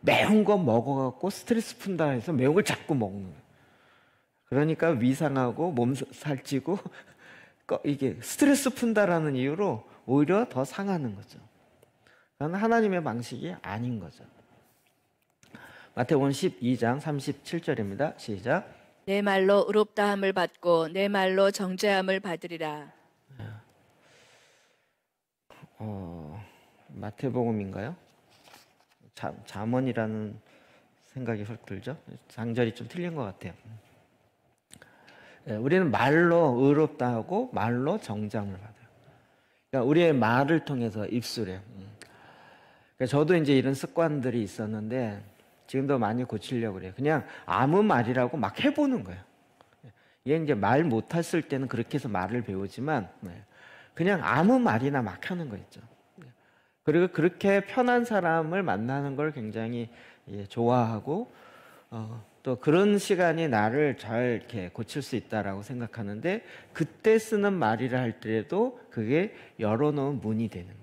매운 거 먹어갖고 스트레스 푼다 해서 매운 걸 자꾸 먹는 거예요. 그러니까 위상하고 몸 살찌고 이게 스트레스 푼다라는 이유로 오히려 더 상하는 거죠. 그건 하나님의 방식이 아닌 거죠. 마태복음 12장 37절입니다. 시작. 내 말로 의롭다함을 받고 내 말로 정죄함을 받으리라. 마태복음인가요? 잠언이라는 생각이 hul 들죠. 장절이 좀 틀린 것 같아요. 우리는 말로 의롭다 하고 말로 정죄함을 받아요. 그러니까 우리의 말을 통해서 입술에. 그러니까 저도 이제 이런 습관들이 있었는데 지금도 많이 고치려고 그래요. 그냥 아무 말이라고 막 해보는 거예요. 이게 이제 말 못했을 때는 그렇게 해서 말을 배우지만 그냥 아무 말이나 막 하는 거 있죠. 그리고 그렇게 편한 사람을 만나는 걸 굉장히 좋아하고 또 그런 시간이 나를 잘 이렇게 고칠 수 있다라고 생각하는데 그때 쓰는 말이라 할 때에도 그게 열어놓은 문이 되는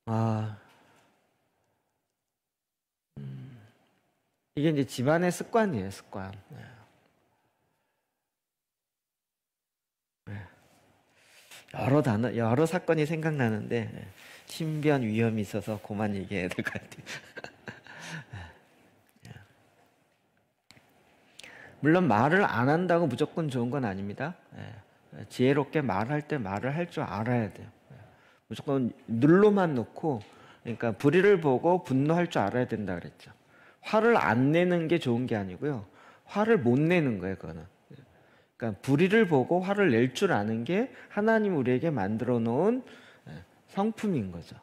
거예요. 이게 이제 집안의 습관이에요, 습관. 여러 사건이 생각나는데 신변 위험이 있어서 그만 얘기해야 될 것 같아요. 물론 말을 안 한다고 무조건 좋은 건 아닙니다. 지혜롭게 말할 때 말을 할 줄 알아야 돼요. 무조건 눌러만 놓고, 그러니까 불의를 보고 분노할 줄 알아야 된다 그랬죠. 화를 안 내는 게 좋은 게 아니고요. 화를 못 내는 거예요, 그거는. 그러니까 불의를 보고 화를 낼 줄 아는 게 하나님 우리에게 만들어 놓은 성품인 거죠.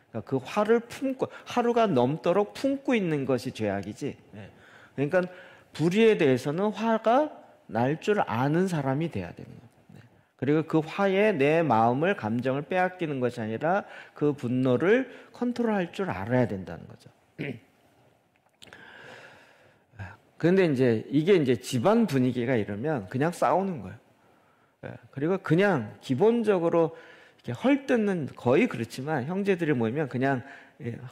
그러니까 그 화를 품고 하루가 넘도록 품고 있는 것이 죄악이지. 그러니까 불의에 대해서는 화가 날 줄 아는 사람이 돼야 되는 거예요. 그리고 그 화에 내 마음을 감정을 빼앗기는 것이 아니라 그 분노를 컨트롤할 줄 알아야 된다는 거죠. 그런데 이게 이제 집안 분위기가 이러면 그냥 싸우는 거예요. 그리고 그냥 기본적으로 이렇게 헐뜯는, 거의 그렇지만 형제들이 모이면 그냥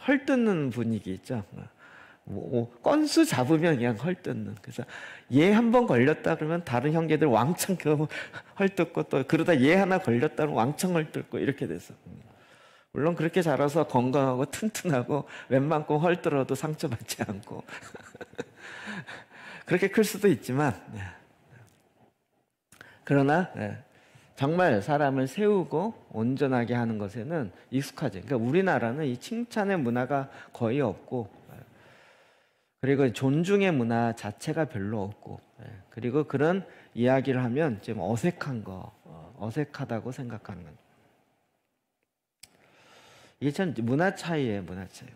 헐뜯는 분위기 있죠. 건수 잡으면 그냥 헐뜯는. 그래서 얘 한 번 걸렸다 그러면 다른 형제들 왕창 헐뜯고 또 그러다 얘 하나 걸렸다 그러면 왕창 헐뜯고 이렇게 돼서. 물론 그렇게 자라서 건강하고 튼튼하고 웬만큼 헐뜯어도 상처받지 않고 그렇게 클 수도 있지만 그러나 정말 사람을 세우고 온전하게 하는 것에는 익숙하죠. 그러니까 우리나라는 이 칭찬의 문화가 거의 없고 그리고 존중의 문화 자체가 별로 없고 그리고 그런 이야기를 하면 좀 어색하다고 생각하는 거예요. 이게 참 문화 차이예요, 문화 차이.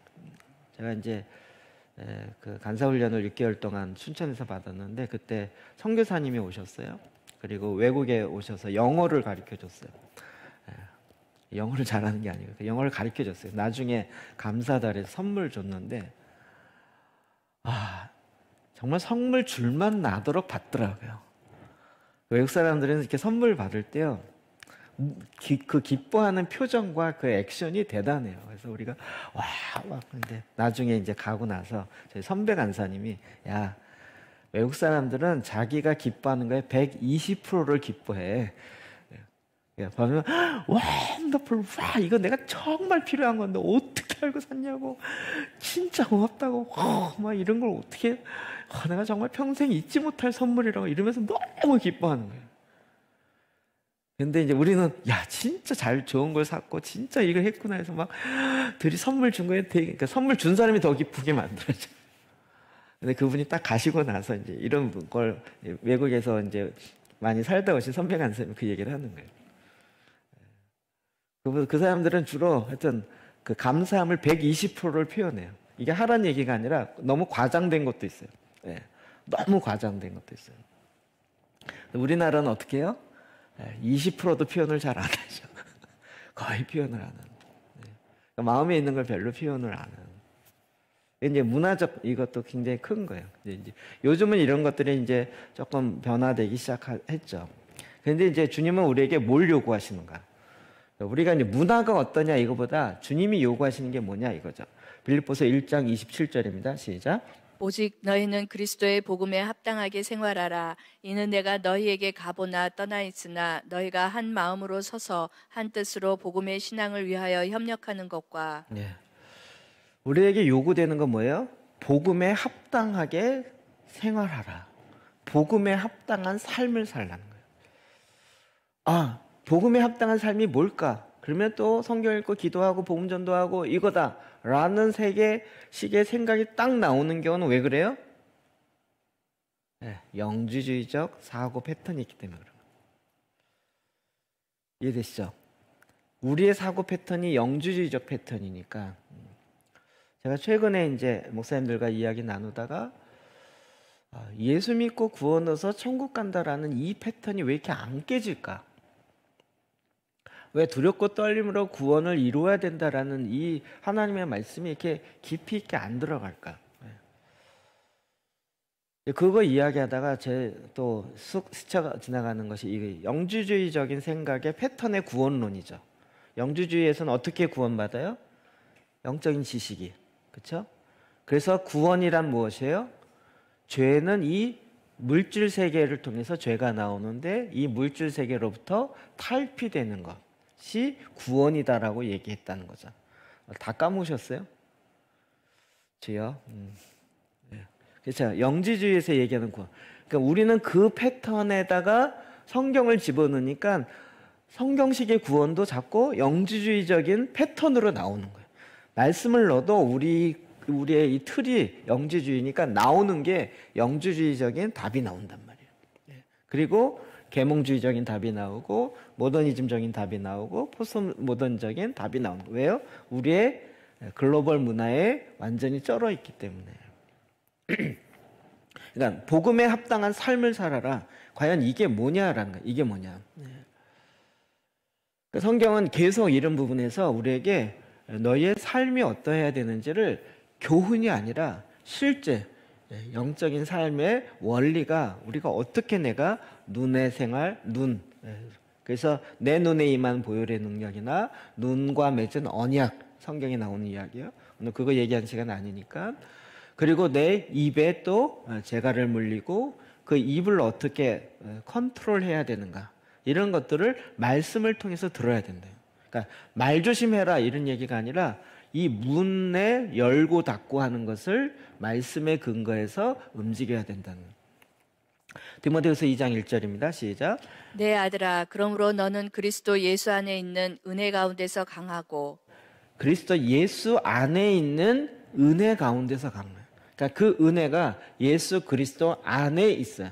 제가 이제 그 간사훈련을 6개월 동안 춘천에서 받았는데 그때 선교사님이 오셨어요. 그리고 외국에 오셔서 영어를 가르쳐 줬어요. 영어를 잘하는 게 아니고 영어를 가르쳐 줬어요. 나중에 감사달에서 선물 줬는데 정말 선물 줄만 나도록 받더라고요. 외국 사람들은 이렇게 선물 받을 때요, 그 기뻐하는 표정과 그 액션이 대단해요. 그래서 우리가 근데 나중에 이제 가고 나서 저희 선배 간사님이 야, 외국 사람들은 자기가 기뻐하는 거에 120%를 기뻐해. 보면 원더풀, 이거 내가 정말 필요한 건데 어떻게 알고 샀냐고, 진짜 고맙다고, 막 이런 걸 어떻게, 내가 정말 평생 잊지 못할 선물이라고 이러면서 너무 기뻐하는 거예요. 근데 이제 우리는 진짜 좋은 걸 샀고 진짜 이걸 했구나 해서 막 들이 선물 준 거에 되게, 그러니까 선물 준 사람이 더 기쁘게 만들어져. 근데 그분이 딱 가시고 나서 이제 이런 걸 외국에서 이제 많이 살다 오신 선배 간사님이 그 얘기를 하는 거예요. 그 사람들은 주로 하여튼 그 감사함을 120%를 표현해요. 이게 하라는 얘기가 아니라 너무 과장된 것도 있어요. 예, 너무 과장된 것도 있어요. 우리나라는 어떻게 해요? 20%도 표현을 잘 안 하죠. 거의 표현을 안 하는. 그러니까 마음에 있는 걸 별로 표현을 안 하는. 이제 문화적 이것도 굉장히 큰 거예요. 이제 요즘은 이런 것들이 이제 조금 변화되기 시작했죠. 그런데 이제 주님은 우리에게 뭘 요구하시는가? 우리가 이제 문화가 어떠냐 이거보다 주님이 요구하시는 게 뭐냐 이거죠. 빌립보서 1장 27절입니다. 시작. 오직 너희는 그리스도의 복음에 합당하게 생활하라. 이는 내가 너희에게 가보나 떠나 있으나 너희가 한 마음으로 서서 한 뜻으로 복음의 신앙을 위하여 협력하는 것과 네. 우리에게 요구되는 건 뭐예요? 복음에 합당하게 생활하라. 복음에 합당한 삶을 살라는 거예요. 아, 복음에 합당한 삶이 뭘까? 그러면 또 성경 읽고 기도하고 복음 전도하고 이거다라는 세계식의 생각이 딱 나오는 경우는 왜 그래요? 네, 영주주의적 사고 패턴이 있기 때문에 그런 거예요. 이해되시죠? 우리의 사고 패턴이 영주주의적 패턴이니까. 제가 최근에 이제 목사님들과 이야기 나누다가 예수 믿고 구원 얻어서 천국 간다라는 이 패턴이 왜 이렇게 안 깨질까? 왜 두렵고 떨림으로 구원을 이루어야 된다라는 이 하나님의 말씀이 이렇게 깊이 있게 안 들어갈까? 그거 이야기하다가 제 또 스쳐 지나가는 것이 이 영주주의적인 생각의 패턴의 구원론이죠. 영주주의에서는 어떻게 구원받아요? 영적인 지식이. 그렇죠? 그래서 구원이란 무엇이에요? 죄는 이 물질 세계를 통해서 죄가 나오는데 이 물질 세계로부터 탈피되는 것이 구원이다라고 얘기했다는 거죠. 다 까먹으셨어요? 저요? 네. 그렇죠. 영지주의에서 얘기하는 구원. 그러니까 우리는 그 패턴에다가 성경을 집어넣으니까 성경식의 구원도 자꾸 영지주의적인 패턴으로 나오는 거예요. 말씀을 넣어도 우리의 이 틀이 영지주의니까 나오는 게 영주주의적인 답이 나온단 말이에요. 그리고 계몽주의적인 답이 나오고 모더니즘적인 답이 나오고 포스트 모던적인 답이 나오는 거예요. 왜요? 우리의 글로벌 문화에 완전히 쩔어 있기 때문에. 그러니까 복음에 합당한 삶을 살아라. 과연 이게 뭐냐라는 거예요. 이게 뭐냐. 성경은 계속 이런 부분에서 우리에게 너희의 삶이 어떠해야 되는지를 교훈이 아니라 실제 영적인 삶의 원리가 우리가 어떻게 내가 눈의 생활, 그래서 내 눈에 임한 보혈의 능력이나 눈과 맺은 언약 성경에 나오는 이야기예요. 오늘 그거 얘기하는 시간 아니니까. 그리고 내 입에 또 재갈을 물리고 그 입을 어떻게 컨트롤해야 되는가 이런 것들을 말씀을 통해서 들어야 된대요. 그러니까 말 조심해라 이런 얘기가 아니라 이 문에 열고 닫고 하는 것을 말씀에 근거해서 움직여야 된다는. 디모데후서 2장 1절입니다. 시작. 내 아들아 그러므로 너는 그리스도 예수 안에 있는 은혜 가운데서 강하고 그리스도 예수 안에 있는 은혜 가운데서 강해요. 그러니까 그 은혜가 예수 그리스도 안에 있어요.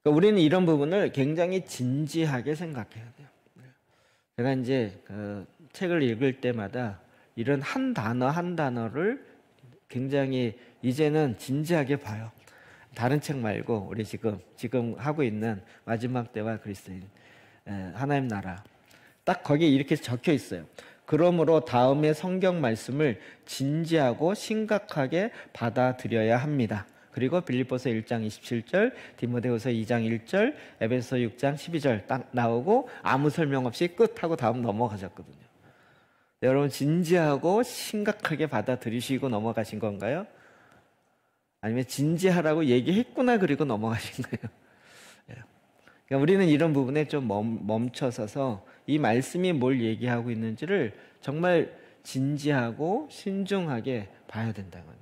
그러니까 우리는 이런 부분을 굉장히 진지하게 생각해야 돼요. 제가 이제 그 책을 읽을 때마다 이런 한 단어 한 단어를 굉장히 이제는 진지하게 봐요. 다른 책 말고 우리 지금 하고 있는 마지막 때와 그리스도인 하나님 나라 딱 거기에 이렇게 적혀 있어요. 그러므로 다음의 성경 말씀을 진지하고 심각하게 받아들여야 합니다. 그리고 빌립보서 1장 27절, 디모데후서 2장 1절, 에베소 6장 12절 딱 나오고 아무 설명 없이 끝하고 다음 넘어가셨거든요. 여러분 진지하고 심각하게 받아들이시고 넘어가신 건가요? 아니면 진지하라고 얘기했구나 그리고 넘어가신 거예요? 그러니까 우리는 이런 부분에 좀 멈춰서서 이 말씀이 뭘 얘기하고 있는지를 정말 진지하고 신중하게 봐야 된다는 거예요.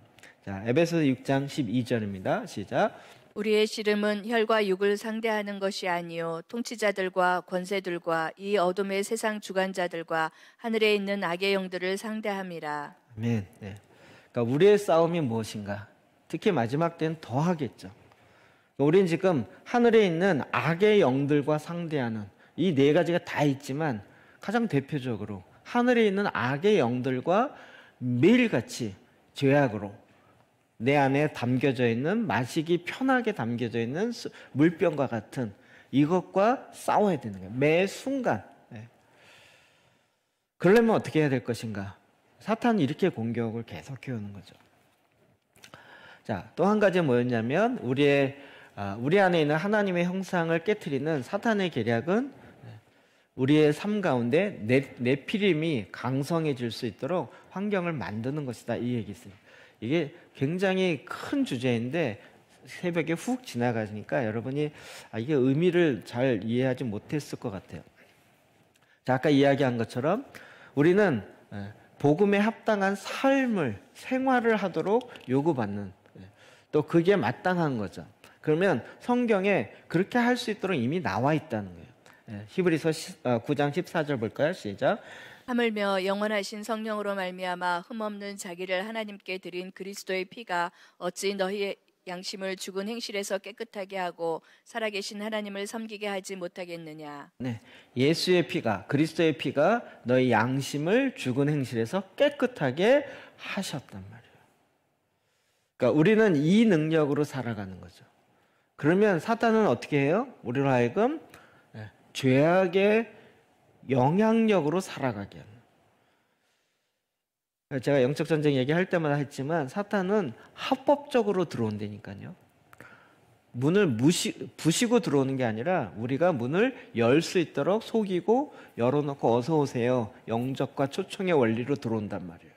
자, 에베소 6장 12절입니다. 시작. 우리의 씨름은 혈과 육을 상대하는 것이 아니요 통치자들과 권세들과 이 어둠의 세상 주관자들과 하늘에 있는 악의 영들을 상대함이라. 아멘. 네. 그러니까 우리의 싸움이 무엇인가? 특히 마지막 때는 더 하겠죠. 우리는 지금 하늘에 있는 악의 영들과 상대하는 이 네 가지가 다 있지만 가장 대표적으로 하늘에 있는 악의 영들과 매일같이 죄악으로 내 안에 담겨져 있는, 마시기 편하게 담겨져 있는 물병과 같은 이것과 싸워야 되는 거예요. 매 순간. 그러려면 어떻게 해야 될 것인가? 사탄이 이렇게 공격을 계속 해오는 거죠. 자, 또 한 가지 뭐였냐면 우리 안에 있는 하나님의 형상을 깨트리는 사탄의 계략은 우리의 삶 가운데 네피림이 강성해질 수 있도록 환경을 만드는 것이다, 이 얘기 있어요. 이게 굉장히 큰 주제인데 새벽에 훅 지나가니까 여러분이 이게 의미를 잘 이해하지 못했을 것 같아요. 자, 아까 이야기한 것처럼 우리는 복음에 합당한 삶을, 생활을 하도록 요구받는, 또 그게 마땅한 거죠. 그러면 성경에 그렇게 할 수 있도록 이미 나와 있다는 거예요. 히브리서 9장 14절 볼까요? 시작. 하물며 영원하신 성령으로 말미암아 흠없는 자기를 하나님께 드린 그리스도의 피가 어찌 너희의 양심을 죽은 행실에서 깨끗하게 하고 살아계신 하나님을 섬기게 하지 못하겠느냐. 네, 예수의 피가, 그리스도의 피가 너희 양심을 죽은 행실에서 깨끗하게 하셨단 말이에요. 그러니까 우리는 이 능력으로 살아가는 거죠. 그러면 사탄은 어떻게 해요? 우리로 하여금 죄악의 영향력으로 살아가게 하는. 제가 영적 전쟁 얘기할 때마다 했지만 사탄은 합법적으로 들어온다니까요. 문을 부시고 들어오는 게 아니라 우리가 문을 열 수 있도록 속이고 열어놓고 어서 오세요, 영접과 초청의 원리로 들어온단 말이에요.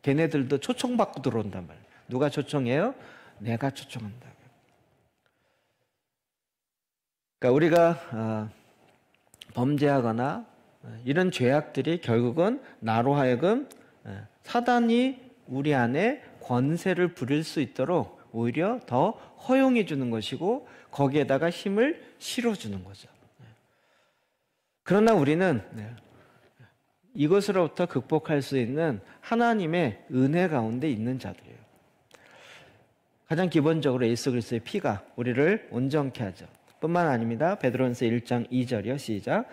걔네들도 초청받고 들어온단 말이에요. 누가 초청해요? 내가 초청한다고요. 그러니까 우리가 범죄하거나 이런 죄악들이 결국은 나로 하여금 사단이 우리 안에 권세를 부릴 수 있도록 오히려 더 허용해 주는 것이고 거기에다가 힘을 실어주는 거죠. 그러나 우리는 이것으로부터 극복할 수 있는 하나님의 은혜 가운데 있는 자들이에요. 가장 기본적으로 예수 그리스도의 피가 우리를 온전케 하죠. 뿐만 아닙니다. 베드로전서 1장 2절이요. 시작.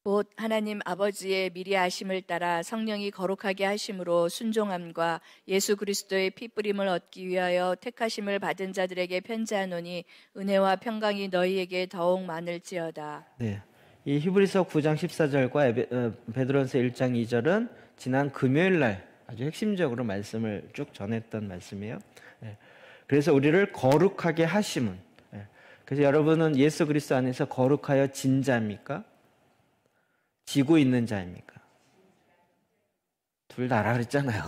곧 하나님 아버지의 미리 아심을 따라 성령이 거룩하게 하심으로 순종함과 예수 그리스도의 피 뿌림을 얻기 위하여 택하심을 받은 자들에게 편지하노니 은혜와 평강이 너희에게 더욱 많을지어다. 네, 이 히브리서 9장 14절과 베드로전서 1장 2절은 지난 금요일 날 아주 핵심적으로 말씀을 쭉 전했던 말씀이에요. 그래서 우리를 거룩하게 하심은, 그래서 여러분은 예수 그리스도 안에서 거룩하여 진 자입니까? 지고 있는 자입니까? 둘 다라 그랬잖아요.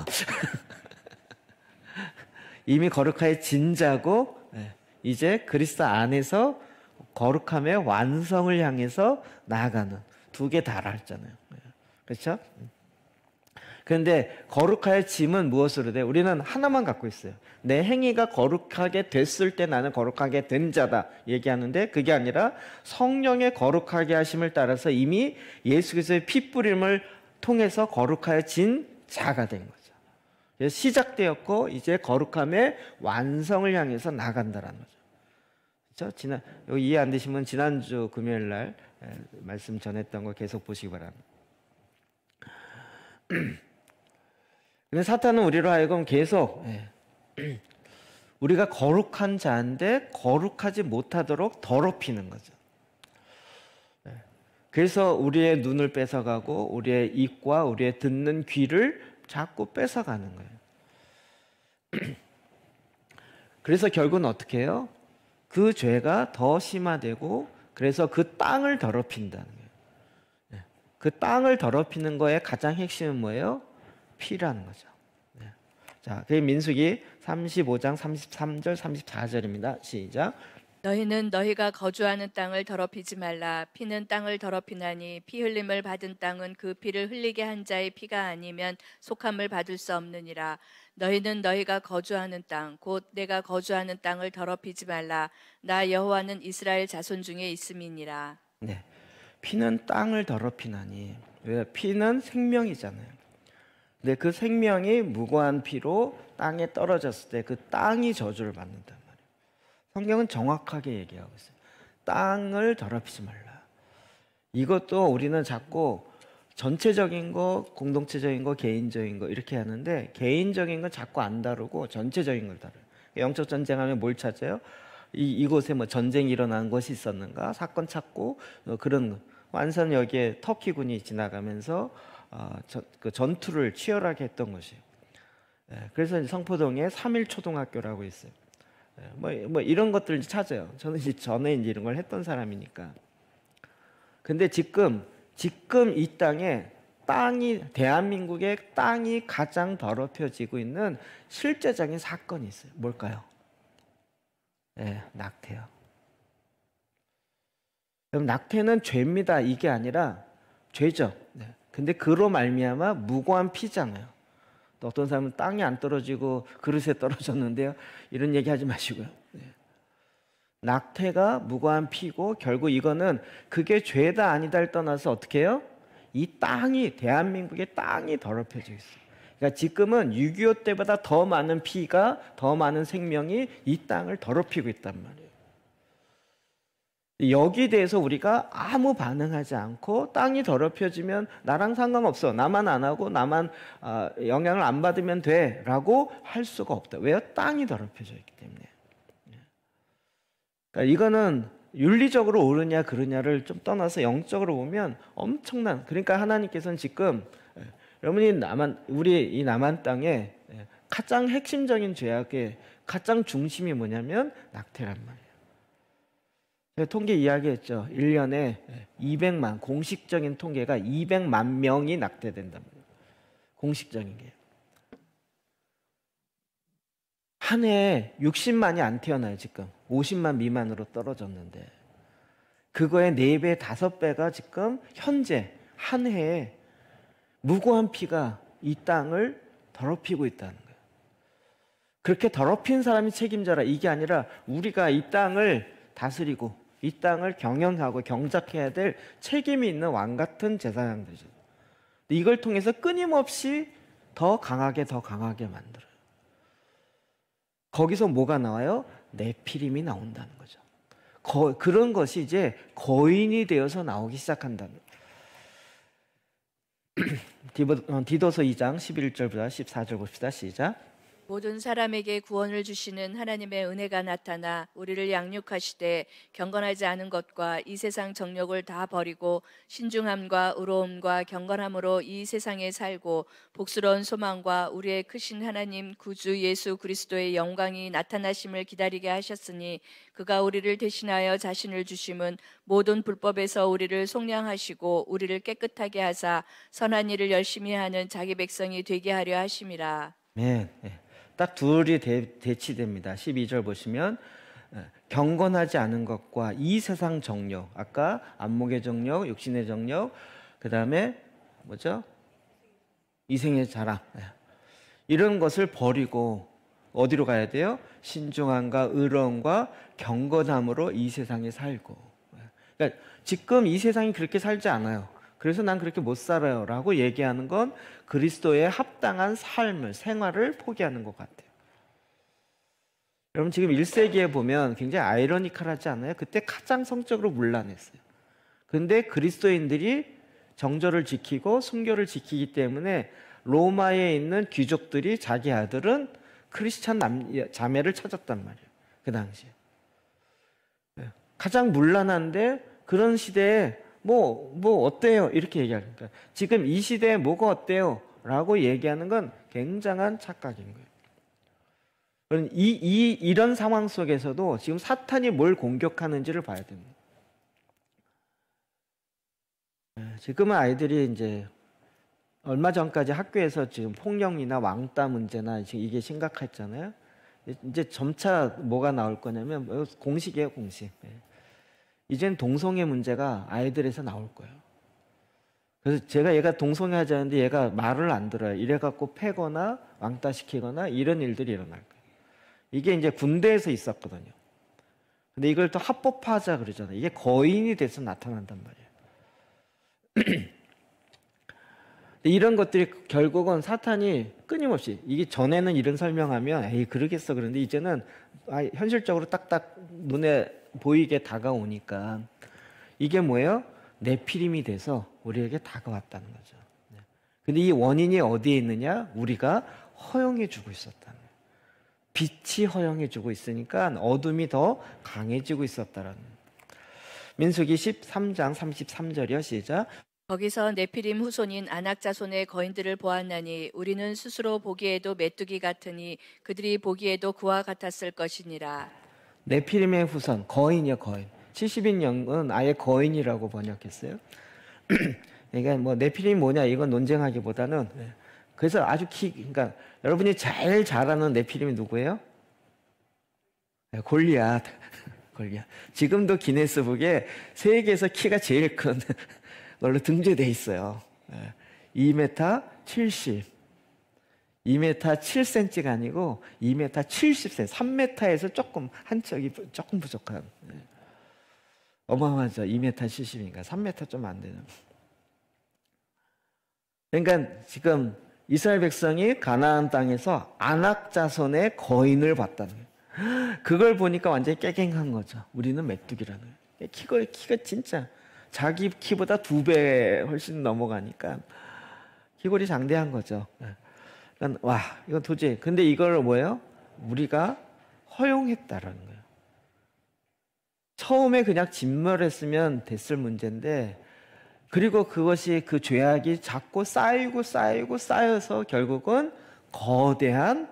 이미 거룩하여 진 자고 이제 그리스도 안에서 거룩함의 완성을 향해서 나아가는, 두 개 다라 했잖아요. 그렇죠? 그런데 거룩하여 짐은 무엇으로 돼? 우리는 하나만 갖고 있어요. 내 행위가 거룩하게 됐을 때 나는 거룩하게 된 자다 얘기하는데, 그게 아니라 성령의 거룩하게 하심을 따라서 이미 예수 그리스도의 피 뿌림을 통해서 거룩하여 진 자가 된 거죠. 그래서 시작되었고 이제 거룩함의 완성을 향해서 나간다라는 거죠. 그렇죠? 이해 안 되시면 지난주 금요일 날 말씀 전했던 거 계속 보시기 바랍니다. 근데 사탄은 우리로 하여금 계속 우리가 거룩한 자인데 거룩하지 못하도록 더럽히는 거죠. 그래서 우리의 눈을 뺏어가고 우리의 입과 우리의 듣는 귀를 자꾸 뺏어가는 거예요. 그래서 결국은 어떻게 해요? 그 죄가 더 심화되고 그래서 그 땅을 더럽힌다는 거예요. 그 땅을 더럽히는 거의 가장 핵심은 뭐예요? 피라는 거죠. 자, 그게 민수기 35장 33절 34절입니다. 시작. 너희는 너희가 거주하는 땅을 더럽히지 말라. 피는 땅을 더럽히나니 피 흘림을 받은 땅은 그 피를 흘리게 한 자의 피가 아니면 속함을 받을 수 없느니라. 너희는 너희가 거주하는 땅 곧 내가 거주하는 땅을 더럽히지 말라. 나 여호와는 이스라엘 자손 중에 있음이니라. 네, 피는 땅을 더럽히나니, 왜? 피는 생명이잖아요. 근데 그 생명이 무고한 피로 땅에 떨어졌을 때 그 땅이 저주를 받는단 말이에요. 성경은 정확하게 얘기하고 있어요. 땅을 더럽히지 말라. 이것도 우리는 자꾸 전체적인 거, 공동체적인 거, 개인적인 거 이렇게 하는데 개인적인 건 자꾸 안 다루고 전체적인 걸 다뤄요. 영적 전쟁하면 뭘 찾아요? 이곳에 뭐 전쟁이 일어난 것이 있었는가? 사건 찾고 그런 거. 완선 여기에 터키군이 지나가면서 그 전투를 치열하게 했던 것이에요. 그래서 성포동에 3일 초등학교라고 있어요. 뭐 이런 것들 찾아요. 저는 이제 전에 이제 이런 걸 했던 사람이니까. 근데 지금 이 대한민국의 땅이 가장 더럽혀지고 있는 실제적인 사건이 있어요. 뭘까요? 낙태요. 그럼 낙태는 죄입니다. 이게 아니라 죄죠. 근데 그로 말미암아 무고한 피잖아요. 또 어떤 사람은 땅이 안 떨어지고 그릇에 떨어졌는데요. 이런 얘기 하지 마시고요. 낙태가 무고한 피고 결국 이거는 그게 죄다 아니다를 떠나서 어떻게 해요? 이 땅이 대한민국의 땅이 더럽혀져 있어요. 그러니까 지금은 6.25 때보다 더 많은 피가 더 많은 생명이 이 땅을 더럽히고 있단 말이에요. 여기에 대해서 우리가 아무 반응하지 않고 땅이 더럽혀지면 나랑 상관없어. 나만 안 하고 나만 영향을 안 받으면 돼 라고 할 수가 없다. 왜요? 땅이 더럽혀져 있기 때문에. 그러니까 이거는 윤리적으로 옳으냐 그르냐를 좀 떠나서 영적으로 보면 엄청난, 그러니까 하나님께서는 지금 여러분이 우리 이 남한 땅에 가장 핵심적인 죄악의 가장 중심이 뭐냐면 낙태란 말이에요. 제가 통계 이야기했죠. 1년에 200만, 공식적인 통계가 200만 명이 낙태된단 말이에요. 공식적인 게. 한 해에 60만이 안 태어나요. 지금 50만 미만으로 떨어졌는데 그거의 4배, 5배가 지금 현재 한 해에 무고한 피가 이 땅을 더럽히고 있다는 거예요. 그렇게 더럽힌 사람이 책임져라 이게 아니라 우리가 이 땅을 다스리고 이 땅을 경영하고 경작해야 될 책임이 있는 왕 같은 제사장들이죠. 이걸 통해서 끊임없이 더 강하게 만들어요. 거기서 뭐가 나와요? 네피림이 나온다는 거죠. 그런 것이 이제 거인이 되어서 나오기 시작한다는 거예요. 디도서 2장 11절부터 14절 봅시다. 시작. 모든 사람에게 구원을 주시는 하나님의 은혜가 나타나 우리를 양육하시되 경건하지 않은 것과 이 세상 정욕을 다 버리고 신중함과 의로움과 경건함으로 이 세상에 살고 복스러운 소망과 우리의 크신 하나님 구주 예수 그리스도의 영광이 나타나심을 기다리게 하셨으니 그가 우리를 대신하여 자신을 주심은 모든 불법에서 우리를 속량하시고 우리를 깨끗하게 하사 선한 일을 열심히 하는 자기 백성이 되게 하려 하심이라. 네. 딱 둘이 대치됩니다. 12절 보시면 경건하지 않은 것과 이 세상 정욕, 아까 안목의 정욕, 육신의 정욕, 그 다음에 뭐죠? 이생의 자랑, 이런 것을 버리고 어디로 가야 돼요? 신중함과 의로움과 경건함으로 이 세상에 살고. 그러니까 지금 이 세상이 그렇게 살지 않아요. 그래서 난 그렇게 못 살아요 라고 얘기하는 건 그리스도의 합당한 삶을, 생활을 포기하는 것 같아요. 여러분 지금 1세기에 보면 굉장히 아이러니컬하지 않아요? 그때 가장 성적으로 문란했어요. 그런데 그리스도인들이 정절을 지키고 순교를 지키기 때문에 로마에 있는 귀족들이 자기 아들은 크리스찬 자매를 찾았단 말이에요. 그 당시에. 가장 문란한데 그런 시대에 뭐 어때요? 이렇게 얘기하니까 지금 이 시대에 뭐가 어때요? 라고 얘기하는 건 굉장한 착각인 거예요. 이런 상황 속에서도 지금 사탄이 뭘 공격하는지를 봐야 됩니다. 지금은 아이들이 이제 얼마 전까지 학교에서 지금 폭력이나 왕따 문제나 지금 이게 심각했잖아요. 이제 점차 뭐가 나올 거냐면 공식이에요, 공식. 이젠 동성애 문제가 아이들에서 나올 거예요. 그래서 제가 얘가 동성애 하자는데 얘가 말을 안 들어요. 이래갖고 패거나 왕따시키거나 이런 일들이 일어날 거예요. 이게 이제 군대에서 있었거든요. 근데 이걸 또 합법화하자 그러잖아요. 이게 거인이 돼서 나타난단 말이에요. 이런 것들이 결국은 사탄이 끊임없이, 이게 전에는 이런 설명하면 에이 그러겠어 그런데 이제는 현실적으로 딱딱 눈에 보이게 다가오니까 이게 뭐예요? 네피림이 돼서 우리에게 다가왔다는 거죠. 네. 근데 이 원인이 어디에 있느냐? 우리가 허용해 주고 있었다는 거예요. 빛이 허용해 주고 있으니까 어둠이 더 강해지고 있었다라는 거예요. 민수기 13장 33절이요. 시작. 거기서 네피림 후손인 아낙 자손의 거인들을 보았나니 우리는 스스로 보기에도 메뚜기 같으니 그들이 보기에도 그와 같았을 것이니라. 네피림의 후손, 거인이요, 거인. 70인령은 아예 거인이라고 번역했어요. 그러니까 뭐 네피림이 뭐냐 이건 논쟁하기보다는, 그래서 아주 그러니까 여러분이 제일 잘 아는 네피림이 누구예요? 골리앗. 골리앗. 지금도 기네스북에 세계에서 키가 제일 큰 걸로 등재돼 있어요. 2m 70. 2m 7cm가 아니고 2m 70cm. 3m에서 조금 한 척이 조금 부족한. 어마어마하죠. 2m 70이니까 3m 좀 안 되는. 그러니까 지금 이스라엘 백성이 가나안 땅에서 아낙 자손의 거인을 봤다는 거예요. 그걸 보니까 완전히 깨갱한 거죠. 우리는 메뚜기라는 거예요. 키가 진짜 자기 키보다 2배 훨씬 넘어가니까 키골이 장대한 거죠. 그러니까 와, 이건 도저히. 근데 이걸 뭐예요? 우리가 허용했다라는 거예요. 처음에 그냥 진멸했으면 됐을 문제인데, 그리고 그것이 그 죄악이 자꾸 쌓여서 결국은 거대한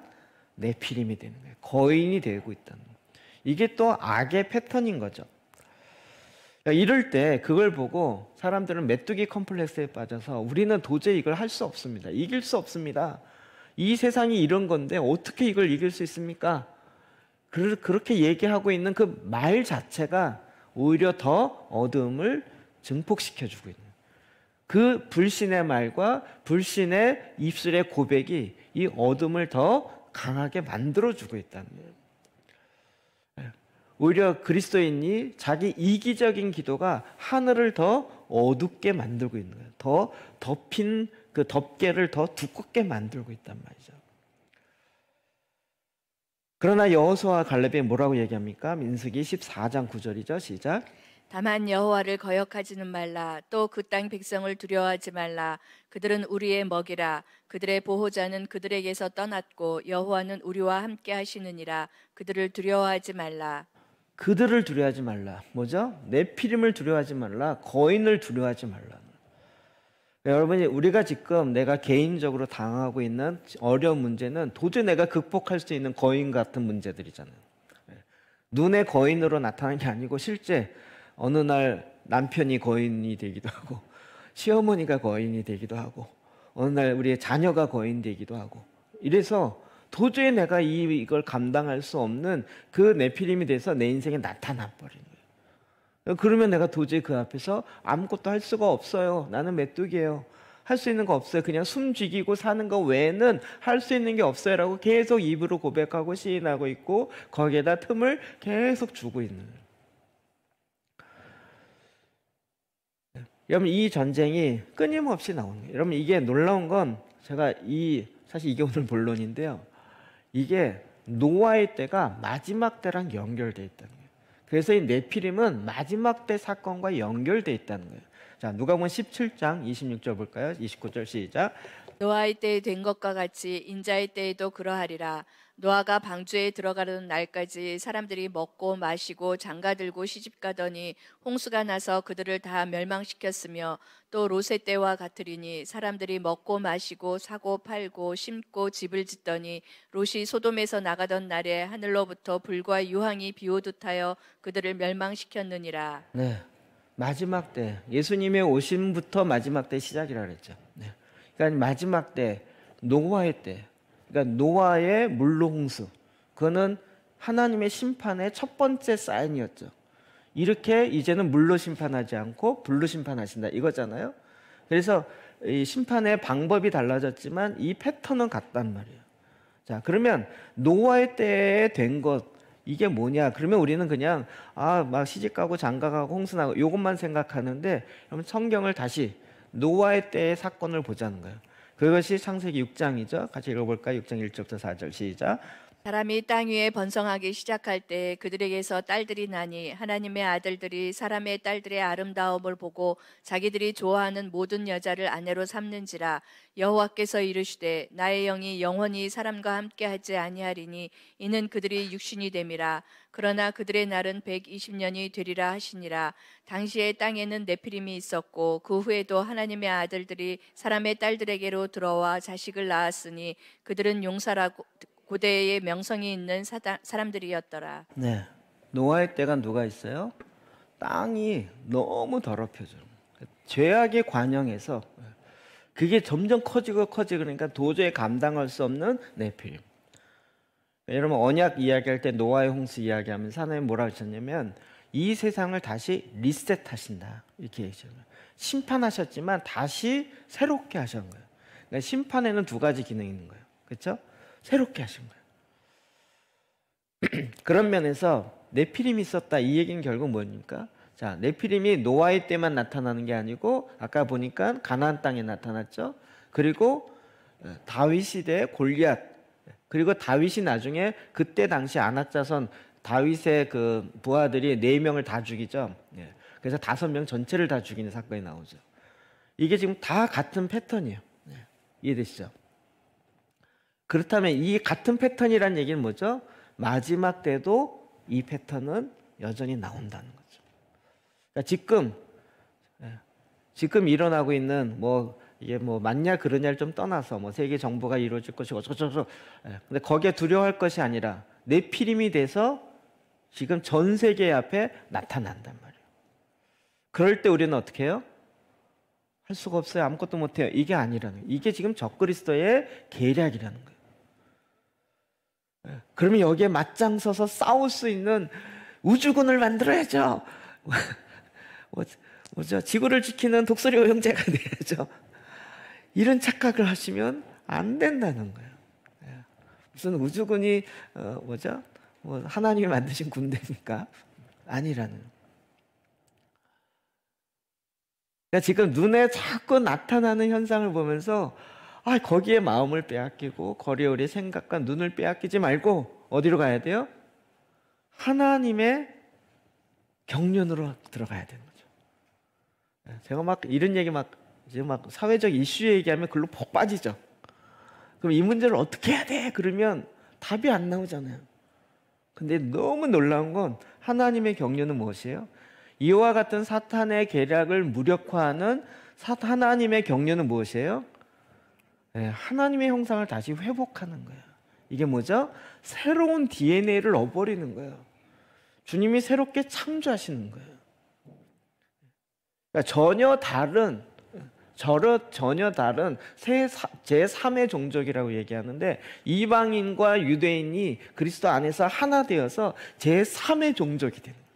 네피림이 되는 거예요. 거인이 되고 있다는 거예요. 이게 또 악의 패턴인 거죠. 이럴 때 그걸 보고 사람들은 메뚜기 컴플렉스에 빠져서 우리는 도저히 이걸 할 수 없습니다. 이길 수 없습니다. 이 세상이 이런 건데 어떻게 이걸 이길 수 있습니까? 그렇게 얘기하고 있는 그 말 자체가 오히려 더 어둠을 증폭시켜주고 있는, 그 불신의 말과 불신의 입술의 고백이 이 어둠을 더 강하게 만들어주고 있다는 거예요. 오히려 그리스도인이 자기 이기적인 기도가 하늘을 더 어둡게 만들고 있는 거예요. 더 덮인 그 덮개를 더 두껍게 만들고 있단 말이죠. 그러나 여호수아와 갈렙이 뭐라고 얘기합니까? 민수기 14장 9절이죠. 시작. 다만 여호와를 거역하지는 말라. 또 그 땅 백성을 두려워하지 말라. 그들은 우리의 먹이라. 그들의 보호자는 그들에게서 떠났고 여호와는 우리와 함께 하시느니라. 그들을 두려워하지 말라. 그들을 두려워하지 말라. 뭐죠? 네피림을 두려워하지 말라. 거인을 두려워하지 말라. 여러분이 우리가 지금 내가 개인적으로 당하고 있는 어려운 문제는 도저히 내가 극복할 수 있는 거인 같은 문제들이잖아요. 눈의 거인으로 나타나는 게 아니고 실제 어느 날 남편이 거인이 되기도 하고 시어머니가 거인이 되기도 하고 어느 날 우리의 자녀가 거인 되기도 하고, 이래서 도저히 내가 이걸 감당할 수 없는 그 네피림이 돼서 내 인생에 나타나 버리는 거예요. 그러면 내가 도저히 그 앞에서 아무것도 할 수가 없어요. 나는 메뚜기예요. 할 수 있는 거 없어요. 그냥 숨 죽이고 사는 거 외에는 할 수 있는 게 없어요 라고 계속 입으로 고백하고 시인하고 있고 거기에다 틈을 계속 주고 있는 거예요. 여러분, 이 전쟁이 끊임없이 나오는 거예요. 여러분, 이게 놀라운 건 제가 사실 이게 오늘 본론인데요. 이게 노아의 때가 마지막 때랑 연결되어 있다는 거예요. 그래서 이 네피림은 마지막 때 사건과 연결되어 있다는 거예요. 자, 누가복음 17장 26절 볼까요? 29절 시작. 노아의 때에 된 것과 같이 인자의 때에도 그러하리라. 노아가 방주에 들어가는 날까지 사람들이 먹고 마시고 장가들고 시집가더니 홍수가 나서 그들을 다 멸망시켰으며, 또 롯의 때와 같으리니 사람들이 먹고 마시고 사고 팔고 심고 집을 짓더니 롯이 소돔에서 나가던 날에 하늘로부터 불과 유황이 비오듯 하여 그들을 멸망시켰느니라. 네, 마지막 때, 예수님의 오심부터 마지막 때 시작이라 그랬죠. 네. 그러니까 마지막 때, 노아의 때, 그러니까 노아의 물로 홍수, 그거는 하나님의 심판의 첫 번째 사인이었죠. 이렇게 이제는 물로 심판하지 않고 불로 심판하신다 이거잖아요. 그래서 이 심판의 방법이 달라졌지만 이 패턴은 같단 말이에요. 자, 그러면 노아의 때에 된 것, 이게 뭐냐? 그러면 우리는 그냥 막 시집가고 장가가고 홍수나고 이것만 생각하는데, 여러분 성경을 다시 노아의 때의 사건을 보자는 거예요. 그것이 창세기 6장이죠. 같이 읽어볼까요? 6장 1절부터 4절 시작. 사람이 땅 위에 번성하기 시작할 때 그들에게서 딸들이 나니 하나님의 아들들이 사람의 딸들의 아름다움을 보고 자기들이 좋아하는 모든 여자를 아내로 삼는지라. 여호와께서 이르시되 나의 영이 영원히 사람과 함께하지 아니하리니 이는 그들이 육신이 됨이라. 그러나 그들의 날은 120년이 되리라 하시니라. 당시에 땅에는 네피림이 있었고 그 후에도 하나님의 아들들이 사람의 딸들에게로 들어와 자식을 낳았으니 그들은 용사라고 고대의 명성이 있는 사람들이었더라. 네. 노아의 때가 누가 있어요? 땅이 너무 더럽혀져. 죄악의 관영에서 그게 점점 커지고 그러니까 도저히 감당할 수 없는 네피림. 여러분 언약 이야기할 때 노아의 홍수 이야기하면서 하나님 뭐라고 하셨냐면 이 세상을 다시 리셋하신다 이렇게 얘기해요. 심판하셨지만 다시 새롭게 하신 거예요. 그러니까 심판에는 두 가지 기능이 있는 거예요. 그렇죠? 새롭게 하신 거예요. 그런 면에서 네피림이 있었다 이 얘기는 결국 뭡니까? 자, 네피림이 노아의 때만 나타나는 게 아니고 아까 보니까 가나안 땅에 나타났죠. 그리고 다윗 시대의 골리앗, 그리고 다윗이 나중에 그때 당시 아낙 자손 다윗의 그 부하들이 4명을 다 죽이죠. 그래서 5명 전체를 다 죽이는 사건이 나오죠. 이게 지금 다 같은 패턴이에요. 이해되시죠? 그렇다면 이 같은 패턴이란 얘기는 뭐죠? 마지막 때도 이 패턴은 여전히 나온다는 거죠. 그러니까 지금 일어나고 있는 이게 맞냐 그러냐를 좀 떠나서 세계 정부가 이루어질 것이고 저저저. 근데 거기에 두려워할 것이 아니라 네피림이 돼서 지금 전 세계 앞에 나타난단 말이에요. 그럴 때 우리는 어떻게 해요? 할 수가 없어요. 아무것도 못해요. 이게 아니라는 거예요. 이게 지금 적그리스도의 계략이라는 거예요. 그러면 여기에 맞장서서 싸울 수 있는 우주군을 만들어야죠. 뭐죠? 지구를 지키는 독수리 오형제가 돼야죠. 이런 착각을 하시면 안 된다는 거예요. 무슨 우주군이 하나님이 만드신 군대입니까? 아니라는. 그러니까 지금 눈에 자꾸 나타나는 현상을 보면서 거기에 마음을 빼앗기고 거리오리 생각과 눈을 빼앗기지 말고 어디로 가야 돼요? 하나님의 경륜으로 들어가야 되는 거죠. 제가 이런 얘기 이제 사회적 이슈 얘기하면 글로 푹 빠지죠. 그럼 이 문제를 어떻게 해야 돼? 그러면 답이 안 나오잖아요. 근데 너무 놀라운 건 하나님의 경륜은 무엇이에요? 이와 같은 사탄의 계략을 무력화하는 하나님의 경륜은 무엇이에요? 하나님의 형상을 다시 회복하는 거예요. 이게 뭐죠? 새로운 DNA를 얻어버리는 거예요. 주님이 새롭게 창조하시는 거예요. 그러니까 전혀 다른 제3의 종족이라고 얘기하는데 이방인과 유대인이 그리스도 안에서 하나 되어서 제3의 종족이 되는 거예요.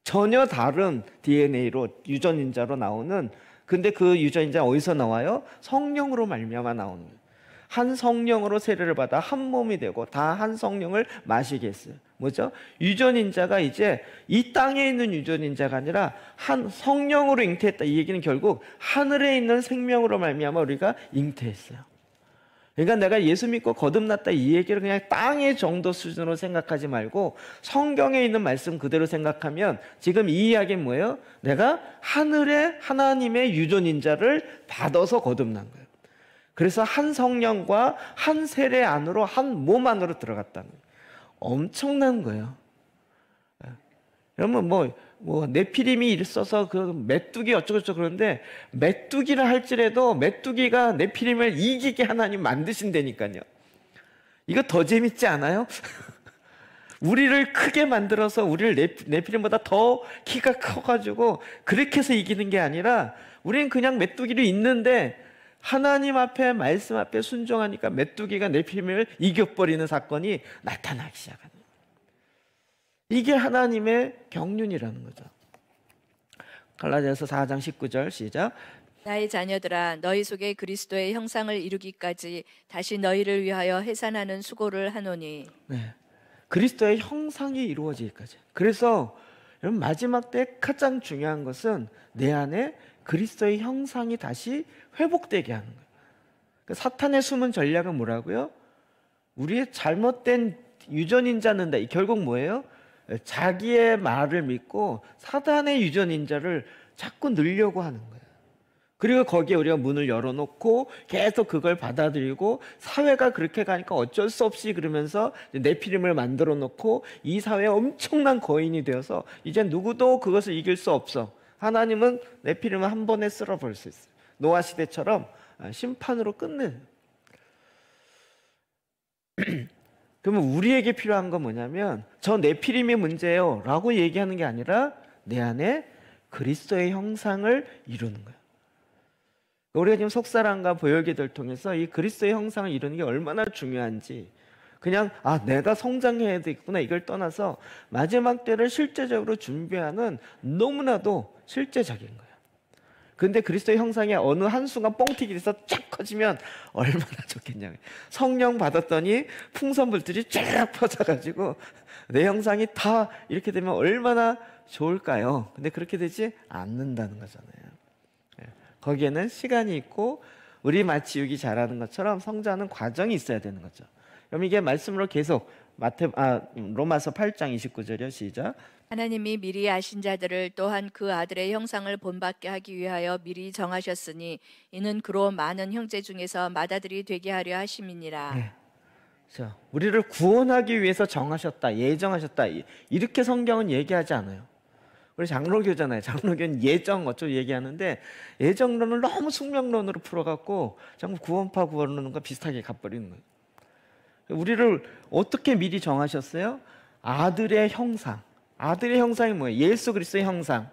전혀 다른 DNA로 유전인자로 나오는, 근데 그 유전인자 어디서 나와요? 성령으로 말미암아 나오는 거예요. 한 성령으로 세례를 받아 한 몸이 되고 다 한 성령을 마시게 했어요. 뭐죠? 유전인자가 이제 이 땅에 있는 유전인자가 아니라 한 성령으로 잉태했다. 이 얘기는 결국 하늘에 있는 생명으로 말미암아 우리가 잉태했어요. 그러니까 내가 예수 믿고 거듭났다 이 얘기를 그냥 땅의 정도 수준으로 생각하지 말고 성경에 있는 말씀 그대로 생각하면 지금 이 이야기는 뭐예요? 내가 하늘의 하나님의 유전인자를 받아서 거듭난 거예요. 그래서 한 성령과 한 세례 안으로 한 몸 안으로 들어갔다는 거예요. 엄청난 거예요. 여러분 네피림이 있어서 그 메뚜기 어쩌고저쩌고 그러는데 메뚜기를 할지라도 메뚜기가 네피림을 이기게 하나님 만드신다니까요. 이거 더 재밌지 않아요? 우리를 크게 만들어서 우리를 네피림보다 더 키가 커가지고 그렇게 해서 이기는 게 아니라 우리는 그냥 메뚜기로 있는데 하나님 앞에 말씀 앞에 순종하니까 메뚜기가 네피림을 이겨버리는 사건이 나타나기 시작하는 거예요. 이게 하나님의 경륜이라는 거죠. 갈라디아서 4장 19절 시작. 나의 자녀들아 너희 속에 그리스도의 형상을 이루기까지 다시 너희를 위하여 해산하는 수고를 하노니. 네, 그리스도의 형상이 이루어지기까지. 그래서 여러분 마지막 때 가장 중요한 것은 내 안에 그리스도의 형상이 다시 회복되게 하는 거예요. 사탄의 숨은 전략은 뭐라고요? 우리의 잘못된 유전인자는 결국 뭐예요? 자기의 말을 믿고 사단의 유전인자를 자꾸 늘려고 하는 거예요. 그리고 거기에 우리가 문을 열어놓고 계속 그걸 받아들이고 사회가 그렇게 가니까 어쩔 수 없이 그러면서 네피림을 만들어 놓고 이 사회에 엄청난 거인이 되어서 이제 누구도 그것을 이길 수 없어. 하나님은 네피림을 한 번에 쓸어버릴 수 있어요. 노아 시대처럼 심판으로 끝내요. 그러면 우리에게 필요한 건 뭐냐면 저 네피림의 문제예요 라고 얘기하는 게 아니라 내 안에 그리스도의 형상을 이루는 거예요. 우리가 지금 속사람과 보혈기도를 통해서 이 그리스도의 형상을 이루는 게 얼마나 중요한지, 그냥 내가 성장해야 되겠구나 이걸 떠나서 마지막 때를 실제적으로 준비하는 너무나도 실제적인 거예요. 근데 그리스도의 형상이 어느 한순간 뻥튀기 돼서 쫙 커지면 얼마나 좋겠냐고요. 성령 받았더니 풍선불들이 쫙 퍼져가지고 내 형상이 다 이렇게 되면 얼마나 좋을까요? 근데 그렇게 되지 않는다는 거잖아요. 거기에는 시간이 있고 우리 마치 육이 자라는 것처럼 성장하는 과정이 있어야 되는 거죠. 그럼 이게 말씀으로 계속 로마서 8장 29절이요. 시작. 하나님이 미리 아신 자들을 또한 그 아들의 형상을 본받게 하기 위하여 미리 정하셨으니 이는 그로 많은 형제 중에서 맏아들이 되게 하려 하심이니라. 네. 그렇죠. 우리를 구원하기 위해서 정하셨다, 예정하셨다, 이렇게 성경은 얘기하지 않아요. 우리 장로교잖아요. 장로교는 예정 어쩌고 얘기하는데 예정론을 너무 숙명론으로 풀어갖고 자꾸 구원파 구원론과 비슷하게 가버리는 거예요. 우리를 어떻게 미리 정하셨어요? 아들의 형상. 아들의 형상이 뭐예요? 예수 그리스도의 형상.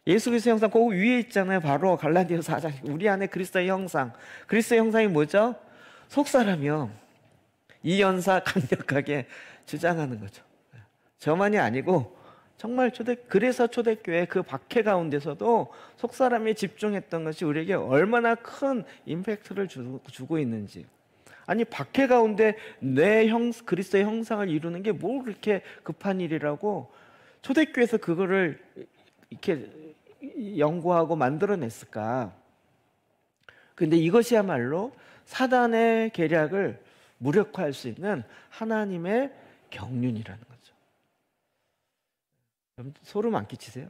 예수 그리스도의 형상 그 위에 있잖아요. 바로 갈라디아서 4장. 우리 안에 그리스도의 형상. 그리스도의 형상이 뭐죠? 속사람이요. 이 연사 강력하게 주장하는 거죠. 저만이 아니고 정말 그래서 초대교회 그 박해 가운데서도 속사람이 집중했던 것이 우리에게 얼마나 큰 임팩트를 주고 있는지. 아니 박해 가운데 그리스도의 형상을 이루는 게 뭐 그렇게 급한 일이라고 초대교회에서 그거를 이렇게 연구하고 만들어냈을까. 근데 이것이야말로 사단의 계략을 무력화할 수 있는 하나님의 경륜이라는 거죠. 소름 안 끼치세요?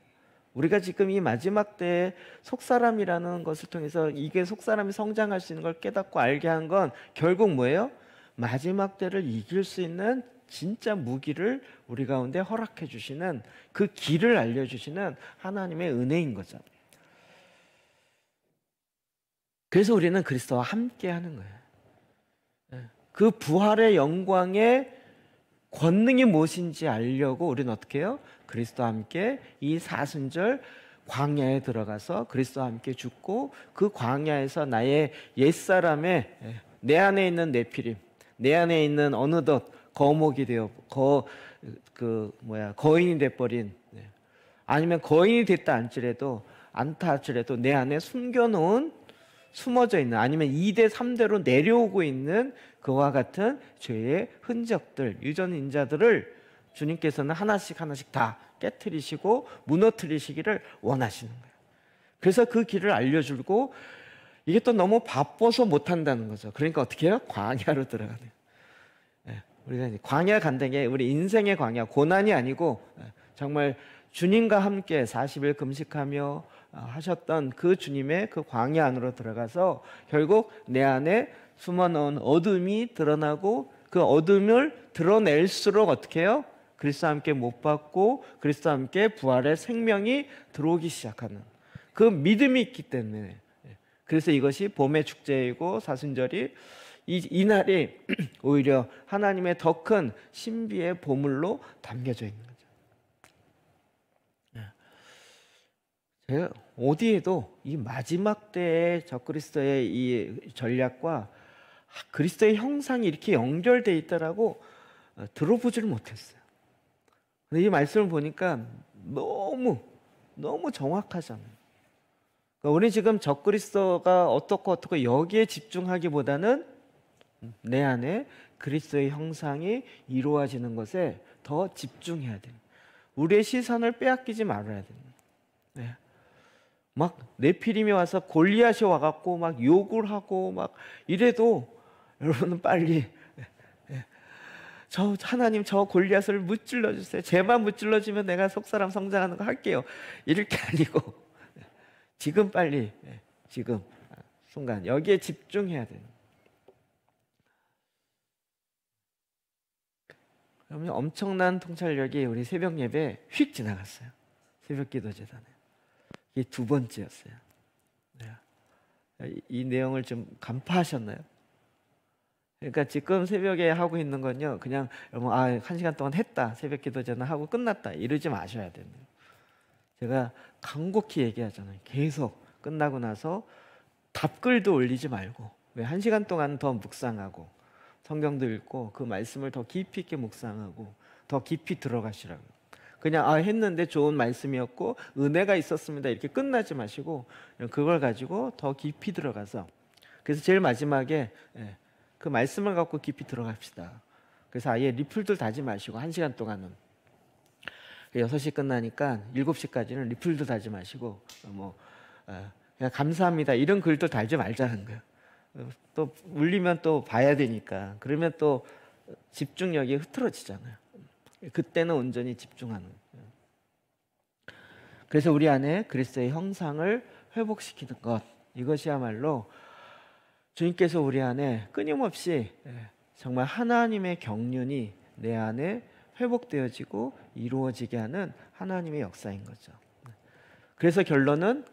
우리가 지금 이 마지막 때에 속사람이라는 것을 통해서 이게 속사람이 성장할 수 있는 걸 깨닫고 알게 한 건 결국 뭐예요? 마지막 때를 이길 수 있는 진짜 무기를 우리 가운데 허락해 주시는, 그 길을 알려주시는 하나님의 은혜인 거죠. 그래서 우리는 그리스도와 함께 하는 거예요. 그 부활의 영광의 권능이 무엇인지 알려고 우리는 어떻게 해요? 그리스도와 함께 이 사순절 광야에 들어가서 그리스도와 함께 죽고 그 광야에서 나의 옛사람의 내 안에 있는 네피림, 내 안에 있는 어느덧 거목이 되어 거인이 돼버린, 아니면 거인이 됐다 않다 할지라도 내 안에 숨어져 있는, 아니면 2대 3대로 내려오고 있는 그와 같은 죄의 흔적들, 유전인자들을 주님께서는 하나씩 다 깨트리시고 무너뜨리시기를 원하시는 거예요. 그래서 그 길을 알려주고, 이게 또 너무 바빠서 못한다는 거죠. 그러니까 어떻게 해요? 광야로 들어가네요. 우리가 광야 간다는 게 우리 인생의 광야, 고난이 아니고 정말 주님과 함께 40일 금식하며 하셨던 그 주님의 그 광야 안으로 들어가서 결국 내 안에 숨어놓은 어둠이 드러나고, 그 어둠을 드러낼수록 어떻게 해요? 그리스도와 함께 못 받고 그리스도와 함께 부활의 생명이 들어오기 시작하는 그 믿음이 있기 때문에, 그래서 이것이 봄의 축제이고 사순절이 이 날이 오히려 하나님의 더 큰 신비의 보물로 담겨져 있는 거죠. 제가 어디에도 이 마지막 때의 적그리스도의 이 전략과 그리스도의 형상이 이렇게 연결되어 있다라고 들어보지를 못했어요. 근데 이 말씀을 보니까 너무 정확하잖아요. 그러니까 우리 지금 적그리스도가 어떻고 여기에 집중하기보다는 내 안에 그리스도의 형상이 이루어지는 것에 더 집중해야 돼요. 우리의 시선을 빼앗기지 말아야 돼요. 막 네피림이 와서 골리앗이 와갖고 막 욕을 하고 막 이래도 여러분은 빨리 저 하나님 저 골리앗을 무찔러 주세요. 쟤만 무찔러 주면 내가 속사람 성장하는 거 할게요. 이렇게 아니고 지금 빨리, 지금 순간 여기에 집중해야 돼요. 그러면 엄청난 통찰력이 우리 새벽 예배 휙 지나갔어요. 새벽 기도 재단에. 이게 두 번째였어요. 이 내용을 좀 간파하셨나요? 그러니까 지금 새벽에 하고 있는 건요, 그냥 여러분 1시간 동안 했다, 새벽 기도 재단 하고 끝났다 이러지 마셔야 돼요. 제가 간곡히 얘기하잖아요. 계속 끝나고 나서 답글도 올리지 말고, 왜 1시간 동안 더 묵상하고 성경도 읽고 그 말씀을 더 깊이 있게 묵상하고 더 깊이 들어가시라고요. 그냥 했는데 좋은 말씀이었고 은혜가 있었습니다 이렇게 끝나지 마시고 그걸 가지고 더 깊이 들어가서, 그래서 제일 마지막에 그 말씀을 갖고 깊이 들어갑시다. 그래서 아예 리플들 달지 마시고 1시간 동안은 6시 끝나니까 7시까지는 리플도 달지 마시고 그냥 감사합니다 이런 글도 달지 말자는 거예요. 또 울리면 또 봐야 되니까, 그러면 또 집중력이 흐트러지잖아요. 그때는 온전히 집중하는 거예요. 그래서 우리 안에 그리스도의 형상을 회복시키는 것, 이것이야말로 주님께서 우리 안에 끊임없이 정말 하나님의 경륜이 내 안에 회복되어지고 이루어지게 하는 하나님의 역사인 거죠. 그래서 결론은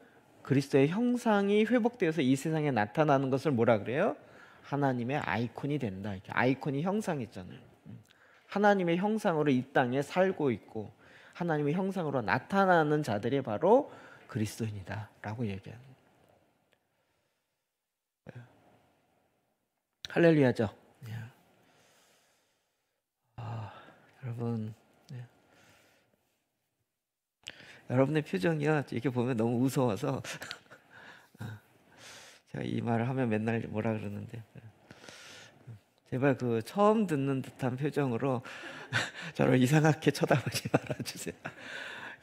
그리스도의 형상이 회복되어서 이 세상에 나타나는 것을 뭐라 그래요? 하나님의 아이콘이 된다. 이렇게 아이콘이 형상이잖아요. 하나님의 형상으로 이 땅에 살고 있고 하나님의 형상으로 나타나는 자들이 바로 그리스도인이다 라고 얘기하는 거예요. 할렐루야죠. 여러분, 여러분의 표정이요, 이렇게 보면 너무 무서워서 제가 이 말을 하면 맨날 뭐라 그러는데, 제발 그 처음 듣는 듯한 표정으로 저를 이상하게 쳐다보지 말아주세요.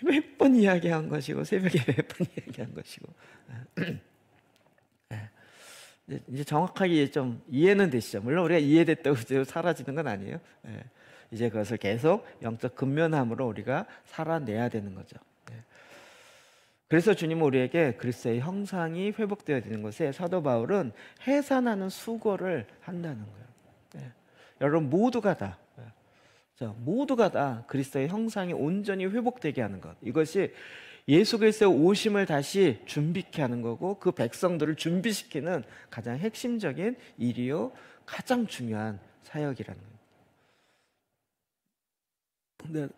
몇 번 이야기한 것이고 새벽에 몇 번 이야기한 것이고 이제 정확하게 좀 이해는 되시죠? 물론 우리가 이해됐다고 이제 사라지는 건 아니에요. 이제 그것을 계속 영적 근면함으로 우리가 살아내야 되는 거죠. 그래서 주님은 우리에게 그리스도의 형상이 회복되어야 되는 것에 사도 바울은 해산하는 수고를 한다는 거예요. 여러분 모두가 다 그리스도의 형상이 온전히 회복되게 하는 것, 이것이 예수 그리스도의 오심을 다시 준비케 하는 거고 그 백성들을 준비시키는 가장 핵심적인 일이요 가장 중요한 사역이라는 거예요.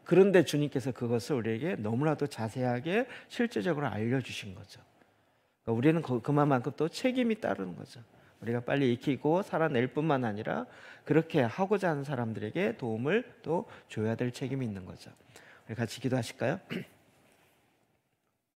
그런데 주님께서 그것을 우리에게 너무나도 자세하게 실제적으로 알려주신 거죠. 그러니까 우리는 그만큼 또 책임이 따르는 거죠. 우리가 빨리 익히고 살아낼 뿐만 아니라 그렇게 하고자 하는 사람들에게 도움을 또 줘야 될 책임이 있는 거죠. 우리 같이 기도하실까요?